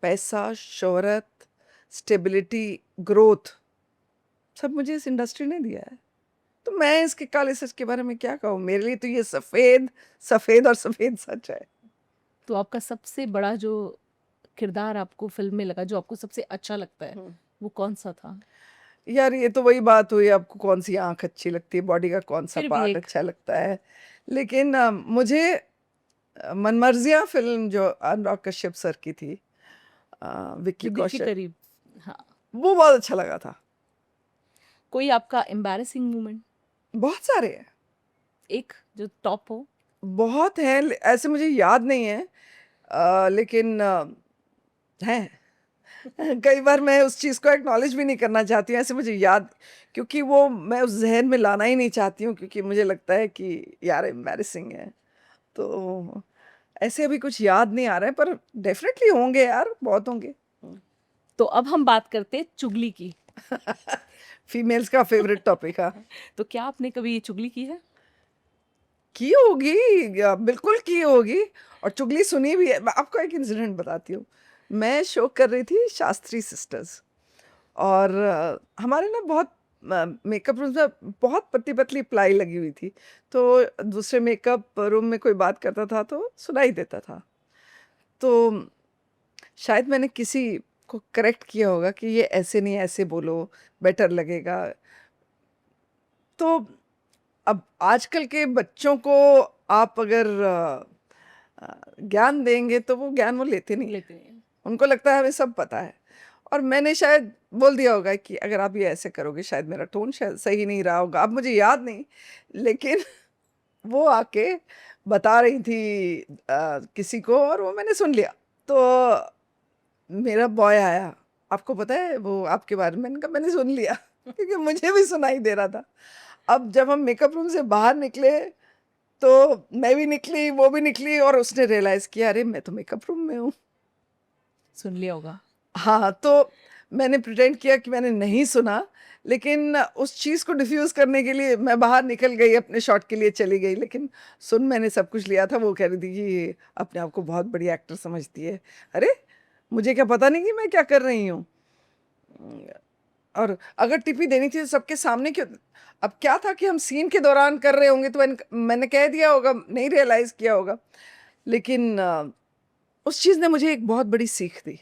पैसा, शोहरत, स्टेबिलिटी, ग्रोथ, सब मुझे इस इंडस्ट्री ने दिया है। तो मैं इसके काले सच के बारे में क्या कहूँ? मेरे लिए तो ये सफ़ेद सफ़ेद और सफ़ेद सच है। तो आपका सबसे बड़ा जो किरदार आपको फिल्म में लगा, जो आपको सबसे अच्छा लगता है, वो कौन सा था? यार, ये तो वही बात हुई, आपको कौन सी आँख अच्छी लगती है, बॉडी का कौन सा फिर भी पार्ट एक। अच्छा लगता है। लेकिन मुझे मनमर्जियाँ फ़िल्म जो अनुराग कश्यप सर की थी, विक्की जो दिल के कौशल, करीब। हाँ। वो बहुत अच्छा लगा था। कोई आपका एम्बैरेसिंग मोमेंट? बहुत सारे हैं, एक जो टॉप हो। बहुत हैं, ऐसे मुझे याद नहीं है, लेकिन हैं। कई बार मैं उस चीज़ को एक्नॉलेज भी नहीं करना चाहती हूँ, ऐसे मुझे याद, क्योंकि वो मैं उस ज़हन में लाना ही नहीं चाहती हूँ, क्योंकि मुझे लगता है कि यार एम्बैरेसिंग है। तो ऐसे अभी कुछ याद नहीं आ रहा है, पर डेफिनेटली होंगे यार, बहुत होंगे। तो अब हम बात करते हैं चुगली की। फीमेल्स का फेवरेट टॉपिक। हाँ, तो क्या आपने कभी चुगली की है? की होगी, या बिल्कुल की होगी, और चुगली सुनी भी है। मैं आपको एक इंसिडेंट बताती हूँ। मैं शो कर रही थी शास्त्री सिस्टर्स, और हमारे ना बहुत मेकअप रूम में बहुत पतली पतली प्लाई लगी हुई थी, तो दूसरे मेकअप रूम में कोई बात करता था तो सुनाई देता था। तो शायद मैंने किसी को करेक्ट किया होगा कि ये ऐसे नहीं, ऐसे बोलो, बेटर लगेगा। तो अब आजकल के बच्चों को आप अगर ज्ञान देंगे तो वो ज्ञान वो लेते नहीं हैं। लेते हैं। उनको लगता है हमें सब पता है। और मैंने शायद बोल दिया होगा कि अगर आप ये ऐसे करोगे, शायद मेरा टोन शायद सही नहीं रहा होगा, अब मुझे याद नहीं, लेकिन वो आके बता रही थी किसी को, और वो मैंने सुन लिया। तो मेरा बॉय आया, आपको पता है वो आपके बारे में? मैंने कहा मैंने सुन लिया, क्योंकि मुझे भी सुनाई दे रहा था। अब जब हम मेकअप रूम से बाहर निकले, तो मैं भी निकली, वो भी निकली, और उसने रियलाइज़ किया अरे मैं तो मेकअप रूम में हूँ। सुन लिया होगा। हाँ, तो मैंने प्रिटेंड किया कि मैंने नहीं सुना, लेकिन उस चीज़ को डिफ्यूज़ करने के लिए मैं बाहर निकल गई, अपने शॉट के लिए चली गई, लेकिन सुन मैंने सब कुछ लिया था। वो कह रही थी कि अपने आप को बहुत बड़ी एक्टर समझती है। अरे! मुझे क्या पता नहीं कि मैं क्या कर रही हूँ? और अगर टिप्पी देनी थी तो सबके सामने क्यों? अब क्या था कि हम सीन के दौरान कर रहे होंगे, तो मैंने कह दिया होगा, नहीं रियलाइज़ किया होगा। लेकिन उस चीज़ ने मुझे एक बहुत बड़ी सीख दी।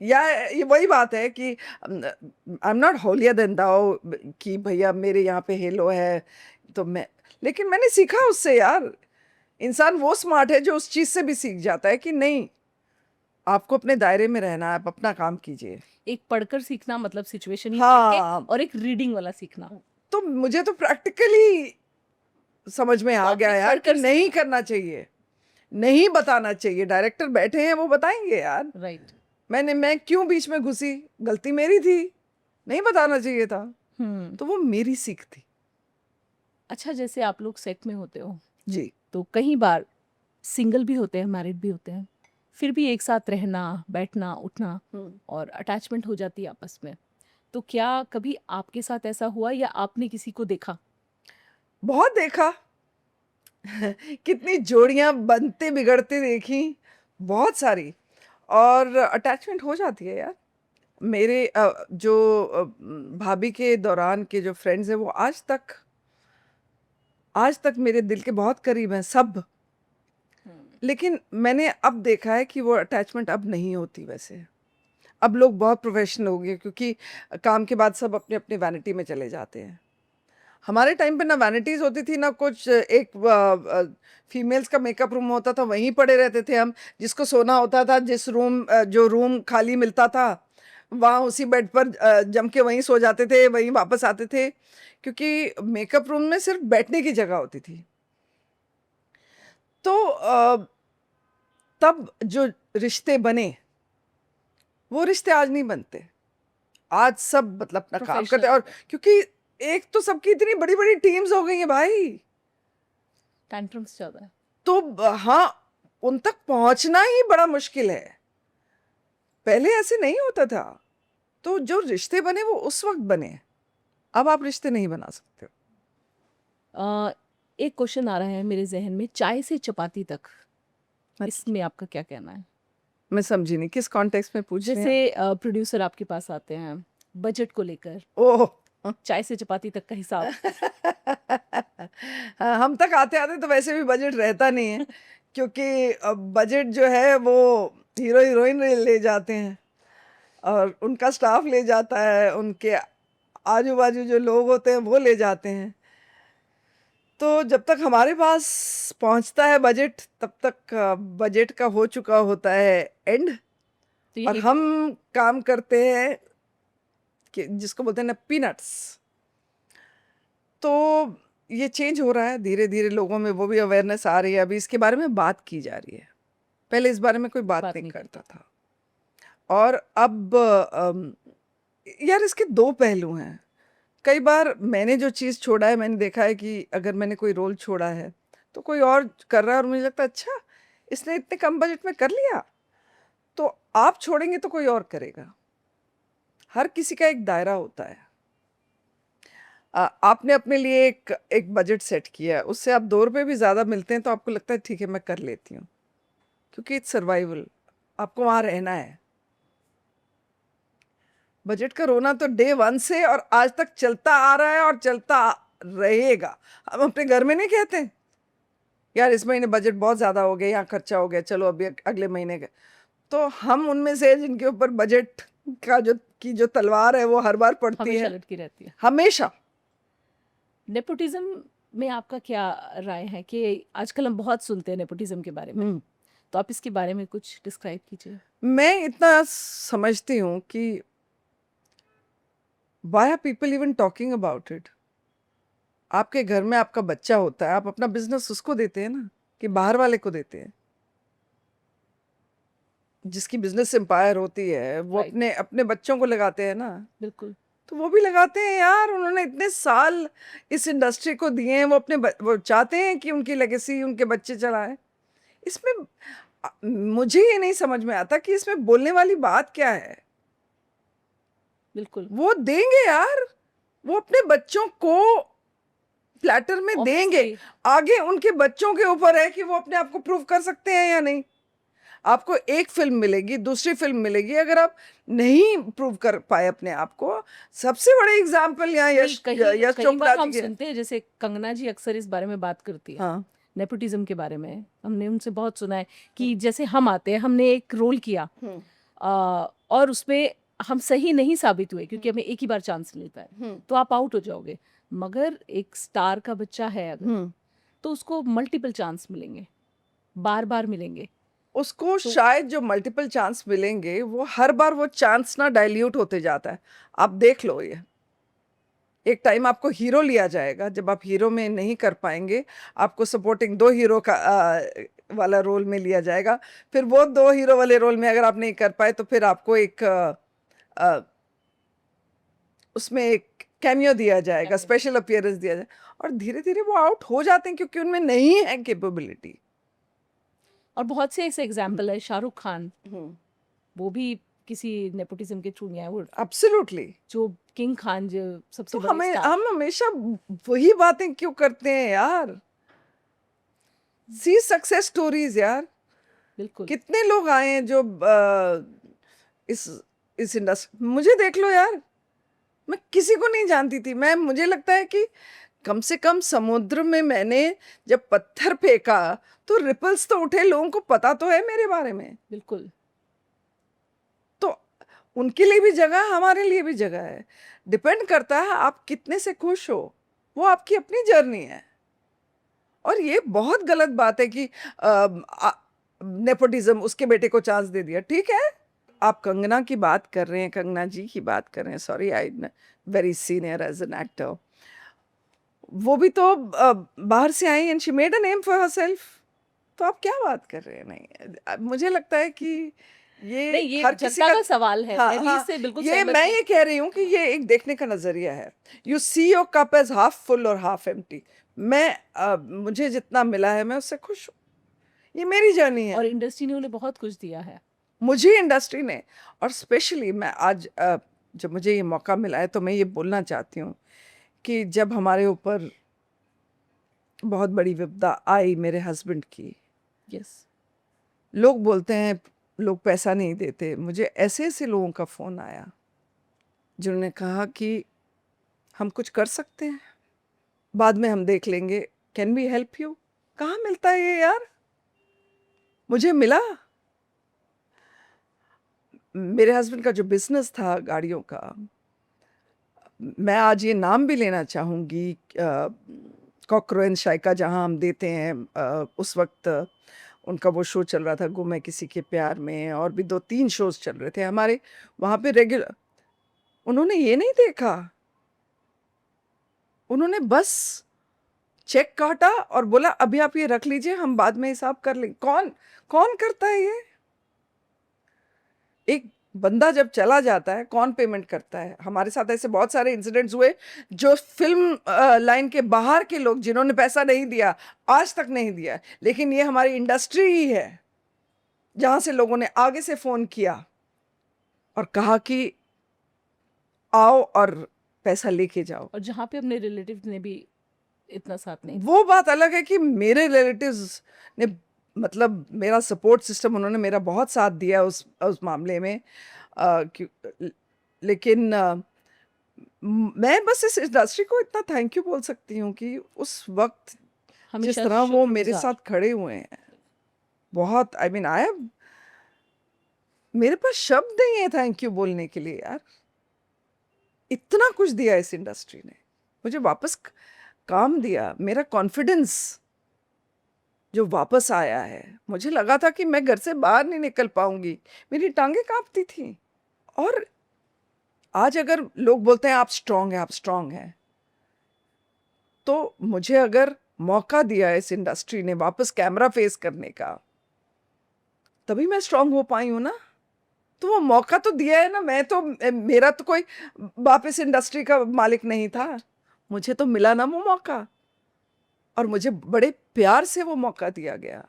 या ये वही बात है कि I am not holier then दाओ, कि भैया मेरे यहाँ पे हेलो है तो मैं, लेकिन मैंने सीखा उससे यार। इंसान वो स्मार्ट है जो उस चीज़ से भी सीख जाता है कि नहीं, आपको अपने दायरे में रहना है, आप अपना काम कीजिए। एक पढ़कर सीखना, मतलब सिचुएशन ही पढ़ के, हाँ, और एक रीडिंग वाला सीखना। तो मुझे तो प्रैक्टिकली समझ में तो आ गया आपने यार कि पढ़कर नहीं करना चाहिए, नहीं बताना चाहिए। डायरेक्टर बैठे हैं, वो बताएंगे यार। राइट। मैं क्यों बीच में घुसी? गलती मेरी थी, नहीं बताना चाहिए था। हम्म। तो वो मेरी सीख थी। अच्छा, जैसे आप लोग सेट में होते हो, जी। तो कई बार सिंगल भी होते हैं, मैरिड भी होते हैं, फिर भी एक साथ रहना, बैठना, उठना, और अटैचमेंट हो जाती है आपस में। तो क्या कभी आपके साथ ऐसा हुआ, या आपने किसी को देखा? बहुत देखा। कितनी जोड़ियां बनते बिगड़ते देखी, बहुत सारी। और अटैचमेंट हो जाती है यार। मेरे जो भाभी के दौरान के जो फ्रेंड्स हैं वो आज तक मेरे दिल के बहुत करीब हैं सब। लेकिन मैंने अब देखा है कि वो अटैचमेंट अब नहीं होती वैसे। अब लोग बहुत प्रोफेशनल हो गए क्योंकि काम के बाद सब अपने अपने वैनिटी में चले जाते हैं। हमारे टाइम पे ना वैनिटीज होती थी ना कुछ। एक फीमेल्स का मेकअप रूम होता था, वहीं पड़े रहते थे हम। जिसको सोना होता था, जो रूम खाली मिलता था, वहाँ उसी बेड पर जम के वहीं सो जाते थे, वहीं वापस आते थे, क्योंकि मेकअप रूम में सिर्फ बैठने की जगह होती थी। तो तब जो रिश्ते बने वो रिश्ते आज नहीं बनते। आज सब मतलब अपना काम करते हैं। और क्योंकि एक तो सबकी इतनी बड़ी बड़ी टीम्स हो गई हैं भाई, टैंट्रम्स ज्यादा है। तो हाँ, उन तक पहुंचना ही बड़ा मुश्किल है। पहले ऐसे नहीं होता था। तो जो रिश्ते बने वो उस वक्त बने, अब आप रिश्ते नहीं बना सकते हो। एक क्वेश्चन आ रहा है मेरे जहन में, चाय से चपाती तक, इसमें आपका क्या कहना है? मैं समझी नहीं, किस कॉन्टेक्स्ट में पूछ रहे हैं? जैसे प्रोड्यूसर आपके पास आते हैं बजट को लेकर, ओह चाय से चपाती तक का हिसाब। हाँ, हम तक आते आते तो वैसे भी बजट रहता नहीं है, क्योंकि बजट जो है वो हीरो हीरोइन ले जाते हैं और उनका स्टाफ ले जाता है, उनके आजू बाजू जो लोग होते हैं वो ले जाते हैं। तो जब तक हमारे पास पहुंचता है बजट, तब तक बजट का हो चुका होता है एंड। तो ये और हम काम करते हैं कि जिसको बोलते हैं ना पीनट्स। तो ये चेंज हो रहा है धीरे धीरे, लोगों में वो भी अवेयरनेस आ रही है। अभी इसके बारे में बात की जा रही है, पहले इस बारे में कोई बात नहीं करता था। और अब यार इसके दो पहलू हैं। कई बार मैंने जो चीज़ छोड़ा है, मैंने देखा है कि अगर मैंने कोई रोल छोड़ा है तो कोई और कर रहा है और मुझे लगता है अच्छा इसने इतने कम बजट में कर लिया, तो आप छोड़ेंगे तो कोई और करेगा। हर किसी का एक दायरा होता है। आपने अपने लिए एक बजट सेट किया है, उससे आप 2 रुपए भी ज़्यादा मिलते हैं तो आपको लगता है ठीक है मैं कर लेती हूँ, क्योंकि इट्स सर्वाइवल, आपको वहाँ रहना है। बजट का रोना तो डे 1 से और आज तक चलता आ रहा है और चलता रहेगा। हम अपने घर में नहीं कहते यार इस महीने बजट बहुत ज़्यादा हो गया, यहाँ खर्चा हो गया, चलो अभी अगले महीने का। तो हम उनमें से जिनके ऊपर बजट का जो तलवार है वो हर बार पड़ती हमेशा है, लटकी रहती है। हमेशा। नेपोटिज्म में आपका क्या राय है? कि आजकल हम बहुत सुनते हैं नेपोटिज्म के बारे में, तो आप इसके बारे में कुछ डिस्क्राइब कीजिए। मैं इतना समझती हूँ कि why are people even talking about it? आपके घर में आपका बच्चा होता है, आप अपना बिजनेस उसको देते हैं ना, कि बाहर वाले को देते हैं? जिसकी बिजनेस एम्पायर होती है वो Right. अपने अपने बच्चों को लगाते हैं ना। बिल्कुल। तो वो भी लगाते हैं यार, उन्होंने इतने साल इस इंडस्ट्री को दिए हैं, वो चाहते हैं कि उनकी लेगेसी उनके बच्चे चलाएं। इसमें मुझे ये नहीं समझ में आता कि इसमें बोलने वाली बात क्या है। बिल्कुल। वो देंगे यार, वो अपने बच्चों को प्लेटर में देंगे। आगे उनके बच्चों के ऊपर है कि वो अपने आप को प्रूव कर सकते हैं या नहीं। आपको एक फिल्म मिलेगी, दूसरी फिल्म मिलेगी, अगर आप नहीं प्रूव कर पाए अपने आप को। सबसे बड़े एग्जाम्पल यहाँ यश चोपड़ा हम जी के। सुनते हैं, जैसे कंगना जी अक्सर इस बारे में बात करती है। हाँ, नेपोटिज्म के बारे में हमने उनसे बहुत सुना है कि जैसे हम आते हैं, हमने एक रोल किया और उसमें हम सही नहीं साबित हुए क्योंकि हमें एक ही बार चांस मिलता है, तो आप आउट हो जाओगे। मगर एक स्टार का बच्चा है अगर, तो उसको मल्टीपल चांस मिलेंगे, बार बार मिलेंगे। उसको शायद जो मल्टीपल चांस मिलेंगे वो हर बार वो चांस ना डाइल्यूट होते जाता है। आप देख लो, ये एक टाइम आपको हीरो लिया जाएगा, जब आप हीरो में नहीं कर पाएंगे आपको सपोर्टिंग 2 हीरो का वाला रोल में लिया जाएगा। फिर वो 2 हीरो वाले रोल में अगर आप नहीं कर पाए तो फिर आपको उसमें एक कैमियो दिया जाएगा, स्पेशल अपीयरेंस दिया जाएगा, और धीरे धीरे वो आउट हो जाते हैं क्योंकि उनमें नहीं है कैपेबिलिटी। और बहुत से ऐसे एग्जाम्पल है, शाहरुख खान, वो भी किसी नेपोटिज्म के थ्रू नहीं आए। वो एब्सोल्युटली, जो किंग खान जो सबसे तो बड़े स्टार, हम हमेशा वही बातें क्यों करते हैं यार? सी सक्सेस स्टोरीज यार। बिल्कुल। कितने लोग आए हैं जो इस इस इंडस्ट्री, मुझे देख लो यार, मैं किसी को नहीं जानती थी। मुझे लगता है कि कम से कम समुद्र में मैंने जब पत्थर फेंका तो रिपल्स तो उठे, लोगों को पता तो है मेरे बारे में। बिल्कुल। तो उनके लिए भी जगह, हमारे लिए भी जगह है। डिपेंड करता है आप कितने से खुश हो, वो आपकी अपनी जर्नी है। और ये बहुत गलत बात है कि नेपोटिज्म, उसके बेटे को चांस दे दिया, ठीक है। आप कंगना की बात कर रहे हैं, कंगना जी की बात कर रहे हैं, sorry I very senior as an actor. वो भी तो बाहर से आई and she made a name for herself. तो आप क्या बात कर रहे हैं? नहीं, मुझे लगता है कि ये नहीं, ये हर किसी जनता का सवाल है। हाँ मैं भी हाँ, इससे बिल्कुल ये सहमत मैं हूँ। ये कह रही हूँ कि ये एक देखने का नजरिया है। You see your cup as half full और हाफ एम्प्टी। मुझे जितना मिला है मैं उससे खुश हूँ, ये मेरी जर्नी है। और इंडस्ट्री ने उन्हें बहुत कुछ दिया है। मुझे इंडस्ट्री ने, और स्पेशली मैं आज जब मुझे ये मौका मिला है तो मैं ये बोलना चाहती हूँ कि जब हमारे ऊपर बहुत बड़ी विपदा आई मेरे हस्बैंड की, यस। लोग बोलते हैं लोग पैसा नहीं देते, मुझे ऐसे ऐसे लोगों का फ़ोन आया जिन्होंने कहा कि हम कुछ कर सकते हैं, बाद में हम देख लेंगे, कैन वी हेल्प यू। कहाँ मिलता है ये यार? मुझे मिला। मेरे हस्बैंड का जो बिजनेस था गाड़ियों का, मैं आज ये नाम भी लेना चाहूँगी, कॉकरो एंड शाइका जहाँ हम देते हैं, उस वक्त उनका वो शो चल रहा था गुम है किसी के प्यार में, और भी 2-3 शोज चल रहे थे हमारे वहाँ पे रेगुलर। उन्होंने ये नहीं देखा, उन्होंने बस चेक काटा और बोला अभी आप ये रख लीजिए, हम बाद में हिसाब कर लेंगे। कौन कौन करता है ये? एक बंदा जब चला जाता है कौन पेमेंट करता है? हमारे साथ ऐसे बहुत सारे इंसिडेंट्स हुए जो फिल्म लाइन के बाहर के लोग जिन्होंने पैसा नहीं दिया, आज तक नहीं दिया, लेकिन ये हमारी इंडस्ट्री ही है जहां से लोगों ने आगे से फोन किया और कहा कि आओ और पैसा लेके जाओ। और जहाँ पे अपने रिलेटिव ने भी इतना साथ नहीं। वो बात अलग है कि मेरे रिलेटिव्स ने, मतलब मेरा सपोर्ट सिस्टम, उन्होंने मेरा बहुत साथ दिया उस मामले में। लेकिन मैं बस इस इंडस्ट्री को इतना थैंक यू बोल सकती हूँ कि उस वक्त जिस हमेशा तरह वो मेरे शुक्रगुजार। साथ खड़े हुए हैं, बहुत, आई मीन आई मेरे पास शब्द नहीं है थैंक यू बोलने के लिए यार। इतना कुछ दिया इस इंडस्ट्री ने, मुझे वापस काम दिया, मेरा कॉन्फिडेंस जो वापस आया है। मुझे लगा था कि मैं घर से बाहर नहीं निकल पाऊंगी, मेरी टांगें कांपती थी। और आज अगर लोग बोलते हैं आप स्ट्रांग हैं, आप स्ट्रांग हैं, तो मुझे अगर मौका दिया इस इंडस्ट्री ने वापस कैमरा फेस करने का, तभी मैं स्ट्रांग हो पाई हूं ना। तो वो मौका तो दिया है ना। मेरा तो कोई बाप इस इंडस्ट्री का मालिक नहीं था, मुझे तो मिला ना वो मौका, और मुझे बड़े प्यार से वो मौका दिया गया।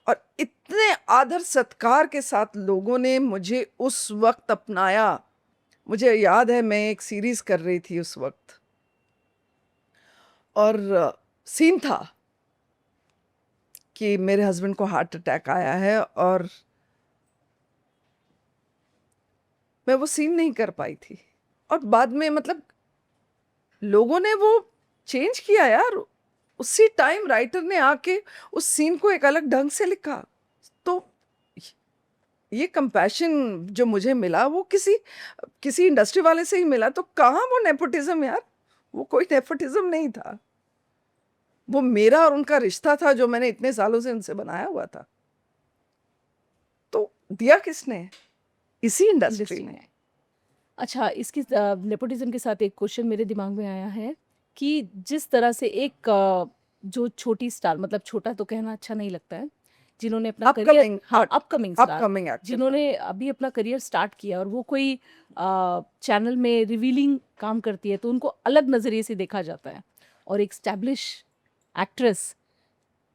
और इतने आदर सत्कार के साथ लोगों ने मुझे उस वक्त अपनाया। मुझे याद है मैं एक सीरीज कर रही थी उस वक्त, और सीन था कि मेरे हस्बैंड को हार्ट अटैक आया है और मैं वो सीन नहीं कर पाई थी। और बाद में मतलब लोगों ने वो चेंज किया यार। उसी टाइम राइटर ने आके उस सीन को एक अलग ढंग से लिखा। तो ये कंपैशन जो मुझे मिला वो किसी इंडस्ट्री वाले से ही मिला। तो कहाँ वो नेपोटिज्म यार? वो कोई नेपोटिज्म नहीं था, वो मेरा और उनका रिश्ता था जो मैंने इतने सालों से उनसे बनाया हुआ था। तो दिया किसने? इसी इंडस्ट्री ने। अच्छा, इसकी नेपोटिज्म के साथ एक क्वेश्चन मेरे दिमाग में आया है कि जिस तरह से एक जो छोटी स्टार, मतलब छोटा तो कहना अच्छा नहीं लगता है, जिन्होंने अपना करियर, अपकमिंग, हाँ अपकमिंग स्टार, अपकमिंग एक्टर, जिन्होंने अभी अपना करियर स्टार्ट किया और वो कोई चैनल में रिवीलिंग काम करती है तो उनको अलग नज़रिए से देखा जाता है। और एक स्टैब्लिश एक्ट्रेस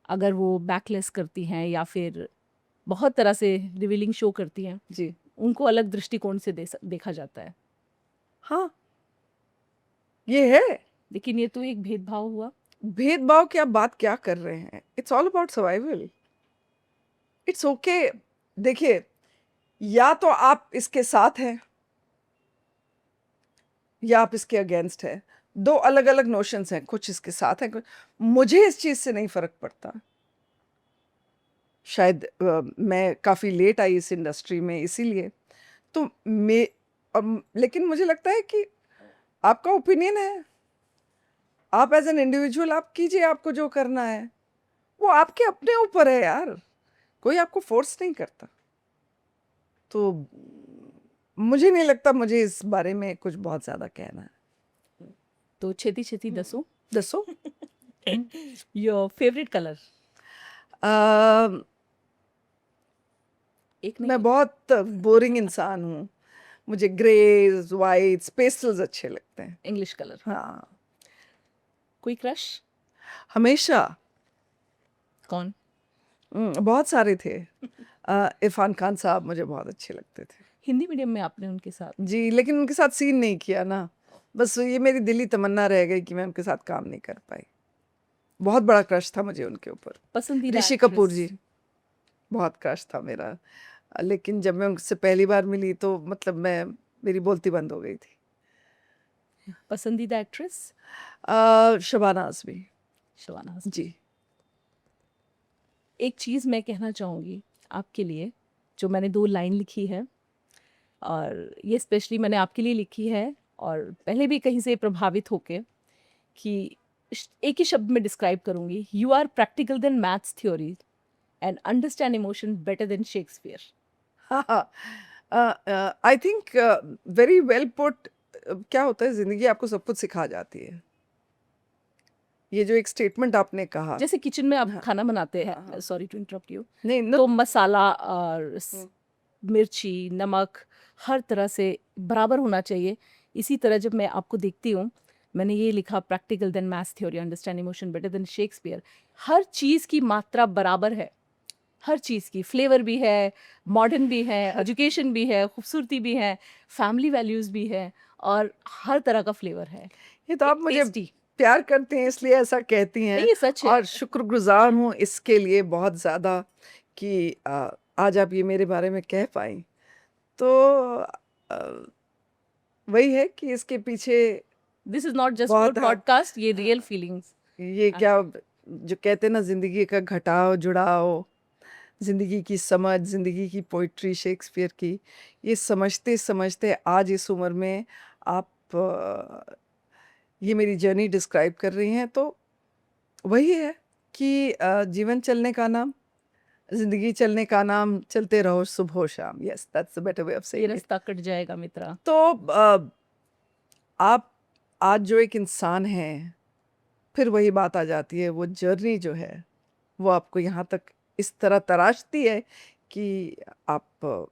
अगर वो बैकलेस करती हैं या फिर बहुत तरह से रिवीलिंग शो करती हैं, जी उनको अलग दृष्टिकोण से देखा जाता है। हाँ, ये है। लेकिन ये तो एक भेदभाव हुआ। भेदभाव की आप बात क्या कर रहे हैं? It's all about survival, it's okay. देखिए, या तो आप इसके साथ हैं या आप इसके अगेंस्ट हैं। दो अलग अलग नोशंस हैं, कुछ इसके साथ हैं, मुझे इस चीज़ से नहीं फ़र्क पड़ता। शायद मैं काफ़ी लेट आई इस इंडस्ट्री में, इसीलिए तो लेकिन मुझे लगता है कि आपका ओपिनियन है, आप एज एन इंडिविजुअल आप कीजिए, आपको जो करना है वो आपके अपने ऊपर है यार, कोई आपको फोर्स नहीं करता। तो मुझे नहीं लगता मुझे इस बारे में कुछ बहुत ज़्यादा कहना है। तो छेती छेती दसो दसो योर फेवरेट कलर। एक नहीं, मैं बहुत बोरिंग इंसान हूँ, मुझे ग्रेज वाइट्स पेस्टल्स अच्छे लगते हैं। English colour. हाँ, कोई क्रश? हमेशा कौन? बहुत सारे थे। इरफान खान साहब मुझे बहुत अच्छे लगते थे। हिंदी मीडियम में आपने उनके साथ? जी, लेकिन उनके साथ सीन नहीं किया ना, बस ये मेरी दिली तमन्ना रह गई कि मैं उनके साथ काम नहीं कर पाई। बहुत बड़ा क्रश था मुझे उनके ऊपर। पसंदीदा ऋषि actress? कपूर जी, बहुत क्रश था मेरा। लेकिन जब मैं उनसे पहली बार मिली तो मतलब मेरी बोलती बंद हो गई थी। पसंदीदा एक्ट्रेस? शबाना आज़मी शबाना आज़मी। जी। एक चीज़ मैं कहना चाहूँगी आपके लिए, जो मैंने 2 लाइन लिखी है, और ये स्पेशली मैंने आपके लिए लिखी है, और पहले भी कहीं से प्रभावित होके, कि एक ही शब्द में डिस्क्राइब करूँगी, you are practical than maths theory and understand emotion better than Shakespeare. I think very well put. क्या होता है, जिंदगी आपको सब कुछ सिखा जाती है। ये जो एक स्टेटमेंट आपने कहा, जैसे किचन में आप हाँ, खाना बनाते हाँ, हैं, हाँ। सॉरी टू इंटरप्ट यू, नहीं no, तो मसाला और मिर्ची, नमक हर तरह से बराबर होना चाहिए। इसी तरह जब मैं आपको देखती हूँ, मैंने ये लिखा, practical than maths theory, understand emotion better than Shakespeare. हर चीज़ की मात्रा बराबर है, हर चीज़ की फ्लेवर भी है, मॉडर्न भी है, एजुकेशन भी है, खूबसूरती भी है, फैमिली वैल्यूज़ भी है, और हर तरह का फ्लेवर है। ये तो आप मुझे टेस्टी। प्यार करते हैं इसलिए ऐसा कहती नहीं, हैं, ये सच है। और शुक्रगुजार हूँ इसके लिए बहुत ज़्यादा कि आज आप ये मेरे बारे में कह पाई। तो वही है कि इसके पीछे दिस इज नॉट जस्ट बहुत फॉर पॉडकास्ट, ये रियल फीलिंग्स। ये क्या जो कहते हैं ना, जिंदगी का घटाव जुड़ाव, जिंदगी की समझ, जिंदगी की पोइट्री शेक्सपियर की, ये समझते समझते आज इस उम्र में आप ये मेरी जर्नी डिस्क्राइब कर रही हैं। तो वही है कि जीवन चलने का नाम, जिंदगी चलने का नाम, चलते रहो सुबह शाम। Yes, that's the better way of ये सेइंग इट। रास्ता कट जाएगा मित्रा। तो आप आज जो एक इंसान हैं, फिर वही बात आ जाती है, वो जर्नी जो है वो आपको यहाँ तक इस तरह तराशती है कि आप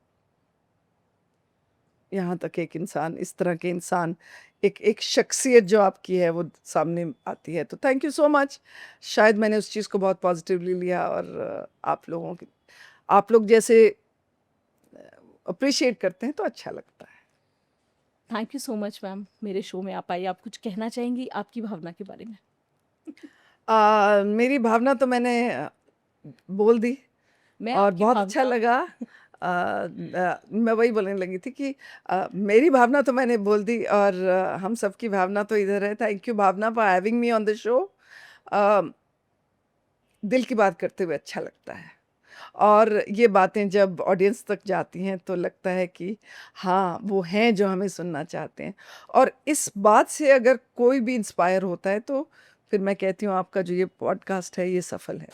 यहाँ तक एक इंसान, इस तरह के इंसान, एक शख्सियत जो आपकी है वो सामने आती है। तो थैंक यू सो मच। शायद मैंने उस चीज़ को बहुत पॉजिटिवली लिया, और आप लोग जैसे अप्रिशिएट करते हैं तो अच्छा लगता है। Thank you so much ma'am, मेरे शो में आप आई। आप कुछ कहना चाहेंगी आपकी भावना के बारे में? मेरी भावना तो मैंने बोल दी, मैं और आपकी बहुत अच्छा भावना- लगा। मैं वही बोलने लगी थी कि मेरी भावना तो मैंने बोल दी, और हम सबकी भावना तो इधर है। Thank you Bhavna for having me on the show. दिल की बात करते हुए अच्छा लगता है, और ये बातें जब ऑडियंस तक जाती हैं तो लगता है कि हाँ, वो हैं जो हमें सुनना चाहते हैं। और इस बात से अगर कोई भी इंस्पायर होता है तो फिर मैं कहती हूँ आपका जो ये पॉडकास्ट है ये सफल है।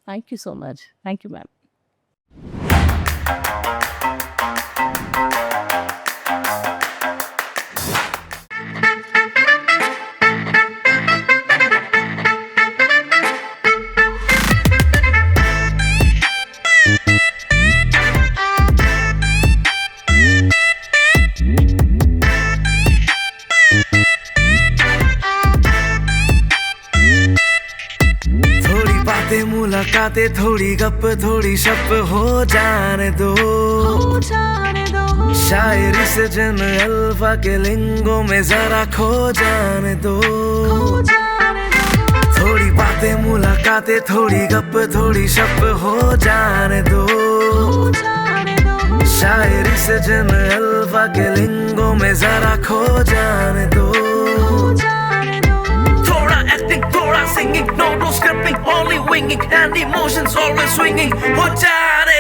Thank you so much. Thank you ma'am. थोड़ी बातें मुलाकातें, थोड़ी गप थोड़ी शप हो जाने दो। शायरी से जन अल्फा के लिंगों में जरा खो जाने दो। थोड़ी बातें मुलाकातें, थोड़ी गप थोड़ी शप हो जाने दो। शायरी से जन अल्फा के लिंगों में जरा खो जाने दो थोड़ा एक्टिंग थोड़ा singing no scripting only winging and emotions always swinging हो जाने